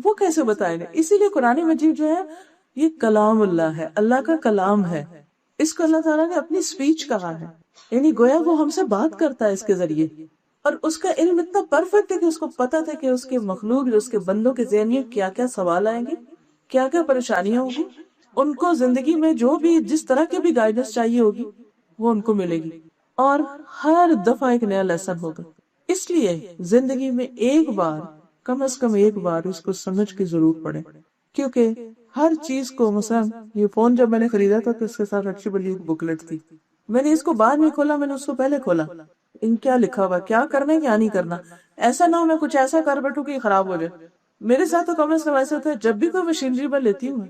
وہ کیسے بتائیں گے؟ اسی لیے قرآن مجید جو ہے یہ کلام اللہ ہے، اللہ کا کلام ہے، اس کو اللہ تعالیٰ نے اپنی سپیچ کہا ہے، یعنی گویا وہ ہم سے بات کرتا ہے اس کے ذریعے، اور اس کا علم اتنا پرفیکٹ ہے کہ اس کو پتا تھا کہ اس کے مخلوق جو اس کے بندوں کے ذہن میں کیا کیا سوال آئیں گے، کیا کیا پریشانیاں ہوں گی، ان کو زندگی میں جو بھی جس طرح کی بھی گائیڈنس چاہیے ہوگی وہ ان کو ملے گی، اور ہر دفعہ ایک نیا لیسن ہوگا۔ اس لیے زندگی میں ایک بار، کم از کم ایک بار اس کو سمجھ کے ضرور پڑھیں، کیونکہ ہر چیز کو، مثلا یہ فون جب میں نے خریدا تھا تو اس کے ساتھ اچھی بلی ایک بکلیٹ تھی، میں نے اس کو بعد میں کھولا، میں نے اس کو پہلے کھولا، ان کیا لکھا ہوا، کیا کرنا ہے کیا نہیں کرنا، ایسا نہ ہو میں کچھ ایسا کر بیٹھوں کہ یہ خراب ہو جائے۔ میرے ساتھ تو کم از کم ایسا ہوتا ہے جب بھی کوئی مشینری میں لیتی ہوں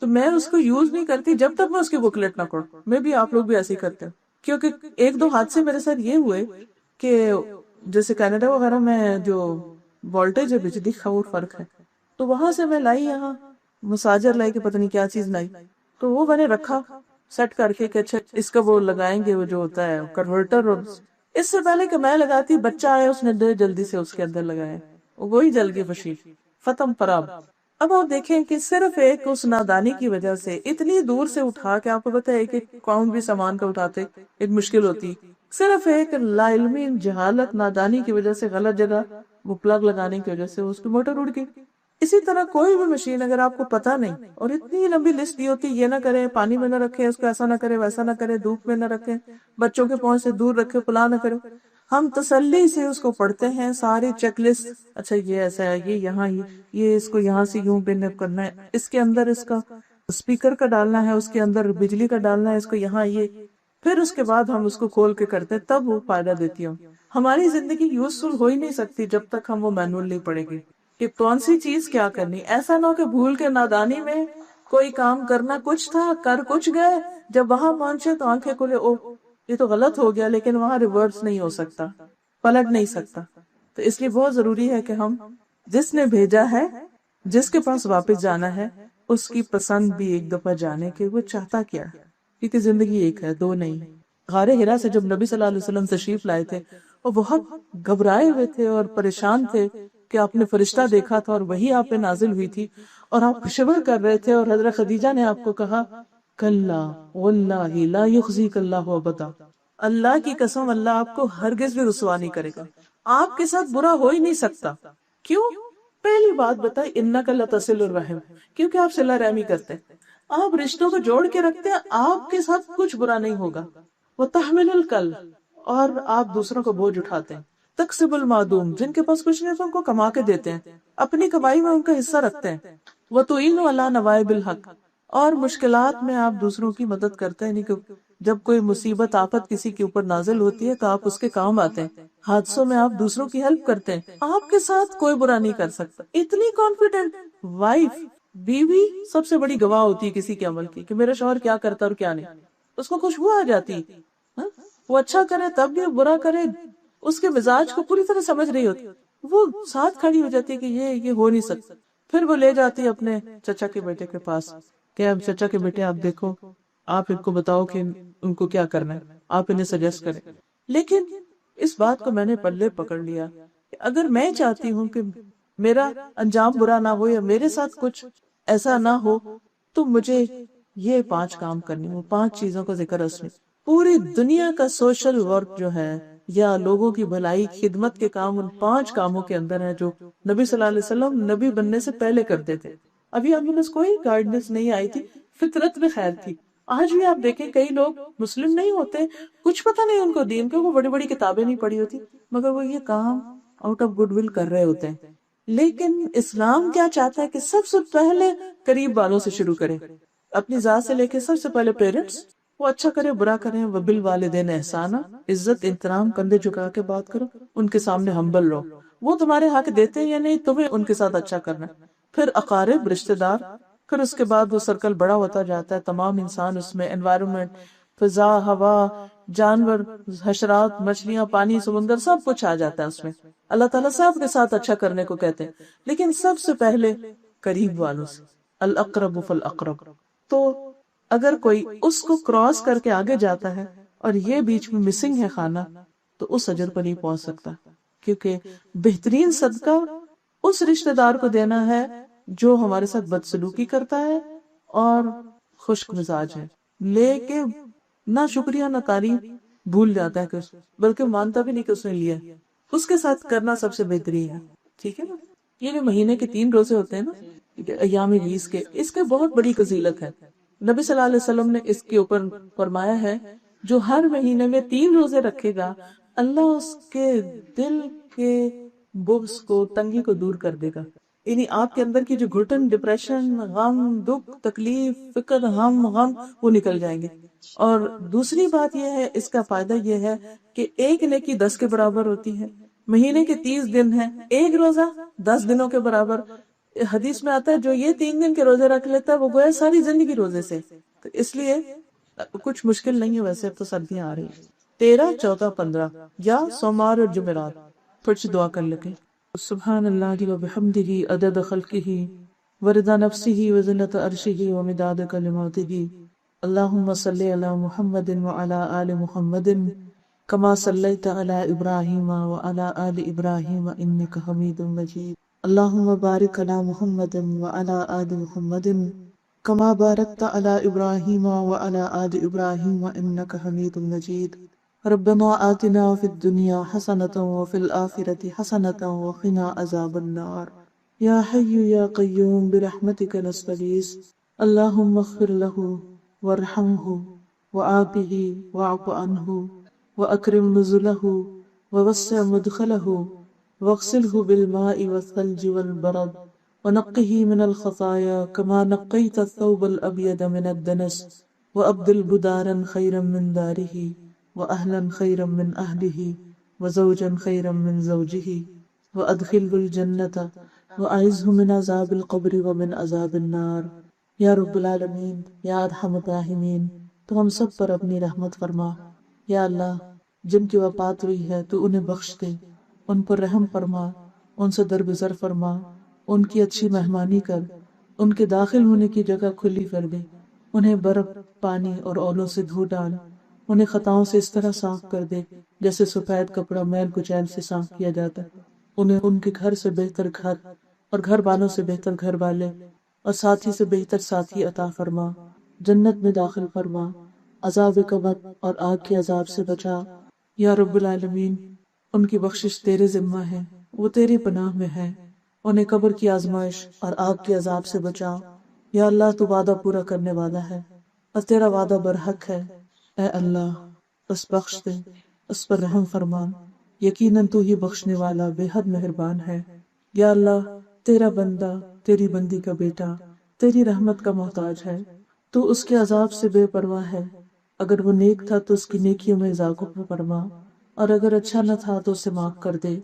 تو میں اس کو یوز نہیں کرتی جب تک میں اس کی بکلیٹ نہ پڑھوں۔ میں بھی، آپ لوگ بھی ایسے ہی کرتے ہیں، کیونکہ 1-2 حادثے میرے ساتھ یہ ہوئے کہ جیسے کینیڈا وغیرہ میں جو وولٹیج ہے، بجلی کا وہ فرق ہے، تو وہاں سے میں لائی، یہاں مساجر لائی کہ پتہ نہیں کیا چیز لائی، تو وہ میں نے رکھا، سیٹ کر کے کہ اچھا اس کا وہ لگائیں گے، وہ جو ہوتا ہے کنورٹر، اور اس سے پہلے کہ میں لگاتی بچہ آیا، اس نے جلدی سے اس کے اندر لگایا، وہی جل گئی مشین، ختم پراب۔ اب آپ دیکھیں کہ صرف ایک اس نادانی کی وجہ سے اتنی دور سے اٹھا کے، آپ کو پتہ ہے کہ پاؤنڈ بھی سامان کا اٹھاتے ایک مشکل ہوتی، صرف ایک لا علمی، جہالت، نادانی کی وجہ سے، غلط جگہ وہ پلگ لگانے کی وجہ سے اس کی موٹر اڑ گئی۔ اسی طرح کوئی بھی مشین اگر آپ کو پتہ نہیں، اور اتنی لمبی لسٹ دی ہوتی، یہ نہ کریں، پانی میں نہ رکھیں اس کو، ایسا نہ کریں، ویسا نہ کریں، دھوپ میں نہ رکھیں، بچوں کے پہنچ سے دور رکھیں، فلاں نہ کریں، ہم تسلی سے اس کو پڑھتے ہیں، ساری چیک لسٹ، اچھا یہ ایسا ہے، یہ یہاں، یہ اس کو یہاں سے یوں پن اپ کرنا ہے، اس کے اندر اس کا اسپیکر کا ڈالنا ہے، اس کے اندر بجلی کا ڈالنا ہے، اس کو یہاں یہ، پھر اس کے بعد ہم اس کو کھول کے کرتے ہیں، تب وہ فائدہ دیتی ہوں۔ ہماری زندگی یوزفل ہو ہی نہیں سکتی جب تک ہم وہ مینول نہیں پڑھیں گے کہ کون سی چیز کیا کرنی۔ ایسا نہ ہو کہ بھول کے نادانی میں کوئی کام کرنا کچھ تھا، کر کچھ گئے، جب وہاں پہنچے تو آنکھیں کھلے، او یہ تو غلط ہو گیا، لیکن وہاں ریورس نہیں ہو سکتا، پلٹ نہیں سکتا۔ تو اس لیے بہت ضروری ہے کہ ہم جس نے بھیجا ہے، جس کے پاس واپس جانا ہے، اس کی پسند بھی ایک دفعہ جانے کہ وہ چاہتا کیا ہے، کیونکہ زندگی ایک ہے، دو نہیں۔ غار حرا سے جب نبی صلی اللہ علیہ وسلم تشریف لائے تھے، وہ بہت گھبرائے ہوئے تھے اور پریشان تھے کہ آپ نے فرشتہ دیکھا تھا اور وہی آپ پہ نازل ہوئی تھی، اور آپ شبر کر رہے تھے، اور حضرت خدیجہ نے آپ کو کہا کلا واللہ لا یخزیک اللہ ابدا، اللہ کی قسم اللہ آپ کو ہرگز بھی رسوا نہیں کرے گا، آپ کے ساتھ برا ہو ہی نہیں سکتا۔ کیوں؟ پہلی بات بتائی انک لتصل الرحم، کیونکہ آپ صلہ رحمی کرتے ہیں، آپ رشتوں کو جوڑ کے رکھتے ہیں، آپ کے ساتھ کچھ برا نہیں ہوگا۔ وتحمل الکل، اور آپ دوسروں کو بوجھ اٹھاتے ہیں۔ تکسب المعدوم، جن کے پاس کچھ نہیں تو ان کو کما کے دیتے ہیں، اپنی کمائی میں ان کا حصہ رکھتے ہیں۔ وتعین علی نوائب الحق، اور مشکلات میں آپ دوسروں کی مدد کرتے ہیں، نہیں کہ جب کوئی مصیبت آفت کسی کے اوپر نازل ہوتی ہے تو آپ اس کے کام آتے ہیں، حادثوں میں آپ دوسروں کی ہیلپ کرتے ہیں، آپ کے ساتھ کوئی برا نہیں کر سکتا۔ اتنی کانفیڈنٹ وائف، بیوی سب سے بڑی گواہ ہوتی ہے کسی کے عمل کی، کہ میرا شوہر کیا کرتا اور کیا نہیں، اس کو خوشبو آ جاتی، ہاں؟ وہ اچھا کرے تب بھی، برا کرے، اس کے مزاج کو پوری طرح سمجھ رہی ہوتی، وہ ساتھ کھڑی ہو جاتی ہے کہ یہ ہو نہیں سکتا۔ پھر وہ لے جاتی اپنے چچا کے بیٹے کے پاس کہ اب چچا کے بیٹے آپ دیکھو، آپ ان کو بتاؤ کہ ان کو کیا کرنا ہے، آپ انہیں سجیسٹ کریں۔ لیکن اس بات کو میں نے پلے پکڑ لیا کہ اگر میں چاہتی ہوں کہ میرا انجام برا نہ ہو یا میرے ساتھ کچھ ایسا نہ ہو، تو مجھے یہ 5 کام کرنی ہوں، 5 چیزوں کا ذکر اس میں۔ پوری دنیا کا سوشل ورک جو ہے یا لوگوں کی بھلائی، خدمت کے کام ان 5 کاموں کے اندر ہیں جو نبی صلی اللہ علیہ وسلم نبی بننے سے پہلے کرتے تھے۔ ابھی ایمبولینس کوئی گائیڈنس نہیں آئی تھی، فطرت میں خیر تھی۔ آج بھی آپ دیکھیں کئی لوگ مسلم نہیں ہوتے، کچھ پتہ نہیں ان کو دین کے، وہ بڑی بڑی کتابیں نہیں پڑھی ہوتی، مگر وہ یہ کام آؤٹ آف گڈ ول کر رہے ہوتے ہیں۔ لیکن اسلام کیا چاہتا ہے کہ سب سے پہلے قریب والوں سے شروع کریں، اپنی ذات سے لے کے سب سے پہلے پیرنٹس، وہ اچھا کرے برا کریں، وبالوالدین احسانا، عزت احترام، کندھے جھکا کے بات کرو، ان کے سامنے ہمبل رہو، وہ تمہارے حق دیتے ہیں یا نہیں، تمہیں ان کے ساتھ اچھا کرنا ہے۔ پھر اقارب، رشتہ دار، پھر اس کے بعد وہ سرکل بڑا ہوتا جاتا ہے، تمام انسان اس میں، انوائرمنٹ، فضا، ہوا، جانور، حشرات، مچھلیاں، پانی، سمندر، سب کچھ آ جاتا ہے اس میں۔ اللہ تعالیٰ سب کے ساتھ اچھا کرنے کو کہتے ہیں، لیکن سب سے پہلے قریب والوں سے، الاقرب فالاقرب۔ تو اگر کوئی اس کو کراس کر کے آگے جاتا ہے اور یہ بیچ میں مسنگ ہے کھانا، تو اس اجر پر نہیں پہنچ سکتا، کیونکہ بہترین صدقہ اس رشتہ دار کو دینا ہے جو ہمارے ساتھ بدسلوکی کرتا ہے اور خشک مزاج ہے، لے کے نہ شکریہ نہ تعریف، بھول جاتا ہے کہ بلکہ مانتا بھی نہیں کہ اس نے لیا، اس کے ساتھ کرنا سب سے بہترین ہے۔ ٹھیک ہے نا؟ یہ جو مہینے کے 3 روزے ہوتے ہیں نا، ایام بیس کے، اس کے بہت بڑی فضیلت ہے۔ نبی صلی اللہ علیہ وسلم نے اس کے اوپر فرمایا ہے جو ہر مہینے میں 3 روزے رکھے گا، اللہ اس کے دل کے بغض کو، تنگی کو دور کر دے گا، یعنی آپ کے اندر کی جو گھٹن، ڈپریشن، غم، دکھ، تکلیف، فکر، غم وہ نکل جائیں گے۔ اور دوسری بات یہ ہے، اس کا فائدہ یہ ہے کہ 1 نیکی 10 کے برابر ہوتی ہے، مہینے کے 30 دن ہیں، 1 روزہ 10 دنوں کے برابر۔ حدیث میں آتا ہے جو یہ 3 دن کے روزے رکھ لیتا ہے وہ گویا ساری زندگی روزے سے۔ تو اس لیے کچھ مشکل نہیں ہے، ویسے اب تو سردیاں آ رہی ہیں۔ 13، 14، 15 یا سوموار اور جمعرات پھر سے دعا کر لگے۔ سبحان اللہ و بحمدہ عدد خلقہ ورضا نفسہ وزنت عرشہ ومداد کلماتہ اللهم صل على محمد وعلى آل محمد كما صليت على إبراهيم وعلى آل إبراهيم إنك حميد مجيد. اللهم بارك على محمد وعلى آل محمد كما باركت على إبراهيم وعلى آل إبراهيم إنك حميد مجيد. ربنا آتنا في الدنيا حسنة وفي الآخرة حسنة وقنا عذاب النار. يا حي يا قيوم برحمتك نستغيث. اللهم اغفر له وارحمه وعافه واعف عنه وأكرم نزله ووسع مدخله واغسله بالماء والثلج والبرد ونقه من الخطايا كما نقيت الثوب الأبيض من الدنس وأبدل دارا خيرا من داره وأهلا خيرا من أهله وزوجا خيرا من زوجه وأدخله الجنة وأعزه من عذاب القبر ومن عذاب النار. یا رب العالمین، یا ارحم الراحمین، تو ہم سب پر اپنی رحمت فرما۔ یا اللہ، جن کی وفات ہوئی ہے تو انہیں بخش دے، ان پر رحم فرما، ان سے درگزر فرما، ان کی اچھی مہمانی کر، ان کے داخل ہونے کی جگہ کھلی کر دے، انہیں برف، پانی اور اولوں سے دھو ڈال، انہیں خطاؤں سے اس طرح صاف کر دے جیسے سفید کپڑا میل کچیل سے صاف کیا جاتا ہے۔ انہیں ان کے گھر سے بہتر گھر اور گھر والوں سے بہتر گھر والے اور ساتھی سے بہتر ساتھی عطا فرما، جنت میں داخل فرما، عذاب قبر اور آگ کے عذاب سے بچا۔ یا رب العالمین، ان کی بخشش تیرے ذمہ ہے، وہ تیری پناہ میں ہے، انہیں قبر کی آزمائش اور آگ کے عذاب سے بچا۔ یا اللہ، تو وعدہ پورا کرنے والا ہے اور تیرا وعدہ برحق ہے۔ اے اللہ، بس بخش دے، اس پر رحم فرما، یقیناً تو ہی بخشنے والا بے حد مہربان ہے۔ یا اللہ، تیرا بندہ، تیری بندی کا بیٹا تیری رحمت کا محتاج ہے، تو اس کے عذاب سے بے پرواہ ہے۔ اگر وہ نیک تھا تو اس کی نیکیوں میں اضافہ فرما، اور اگر اچھا نہ تھا تو اسے معاف کر دے۔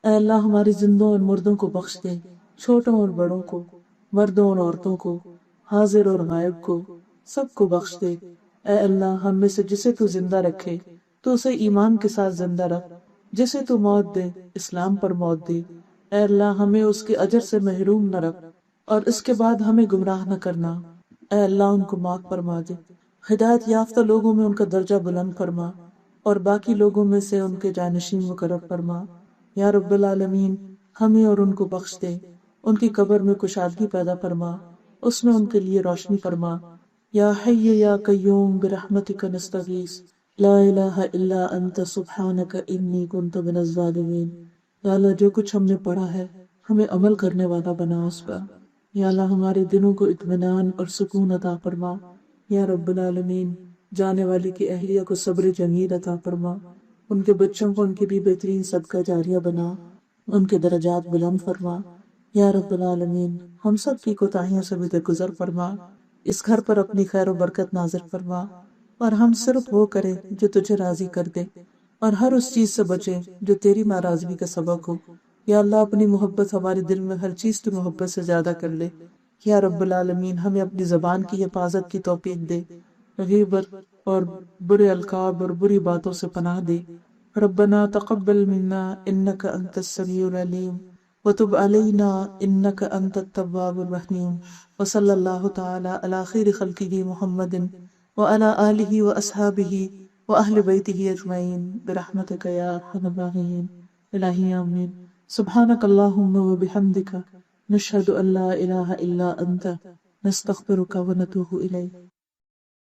اے اللہ، ہماری زندوں اور مردوں کو بخش دے، چھوٹوں اور بڑوں کو، مردوں اور عورتوں کو، حاضر اور غائب کو، سب کو بخش دے۔ اے اللہ، ہم میں سے جسے تو زندہ رکھے تو اسے ایمان کے ساتھ زندہ رکھ، جسے تو موت دے اسلام پر موت دے۔ اے اللہ، ہمیں اس کے اجر سے محروم نہ رکھ اور اس کے بعد ہمیں گمراہ نہ کرنا۔ اے اللہ، ان کو معاف فرما دے، ہدایت یافتہ لوگوں میں ان کا درجہ بلند فرما اور باقی لوگوں میں سے ان کے جانشین مقرر فرما۔ یا رب العالمین، ہمیں اور ان کو بخش دے، ان کی قبر میں کشادگی پیدا فرما، اس میں ان کے لیے روشنی فرما۔ یا حی یا قیوم برحمتک نستغیث، لا الہ الا انت سبحانک انی کنت من الظالمین۔ یا اللہ، جو کچھ ہم نے پڑھا ہے ہمیں عمل کرنے والا بنا اس پر۔ یا اللہ، ہمارے دلوں کو اطمینان اور سکون عطا فرما۔ یا رب العالمین، جانے والی کی اہلیہ کو صبر جمیل عطا فرما، ان کے بچوں کو ان کے لیے بہترین صدقہ جاریہ بنا، ان کے درجات بلند فرما۔ یا رب العالمین، ہم سب کی کوتاہیوں سے بھی درگزر فرما، اس گھر پر اپنی خیر و برکت نازل فرما، اور ہم صرف وہ کریں جو تجھے راضی کر دے، اور ہر اس چیز سے بچیں جو تیری ناراضگی کا سبب ہو۔ یا اللہ، اپنی محبت ہمارے دل میں ہر چیز کی محبت سے زیادہ کر لے۔ یا رب العالمین، ہمیں اپنی زبان کی حفاظت کی توفیق دے، غیبت اور برے القاب اور بری باتوں سے پناہ دے۔ ربنا تقبل منا انک انت السمیع العلیم وتب علینا انک انت التواب الرحیم، وصلی اللہ تعالی علی خیر خلقہ محمد وعلی آلہ واصحابہ واہل بیتہ اجمعین برحمتک یا ارحم الراحمین۔ الہی آمین۔ سبحانک اللہم وبحمدک، نشہد ان لا الہ الا انت، نستغفرک ونتوب الیک۔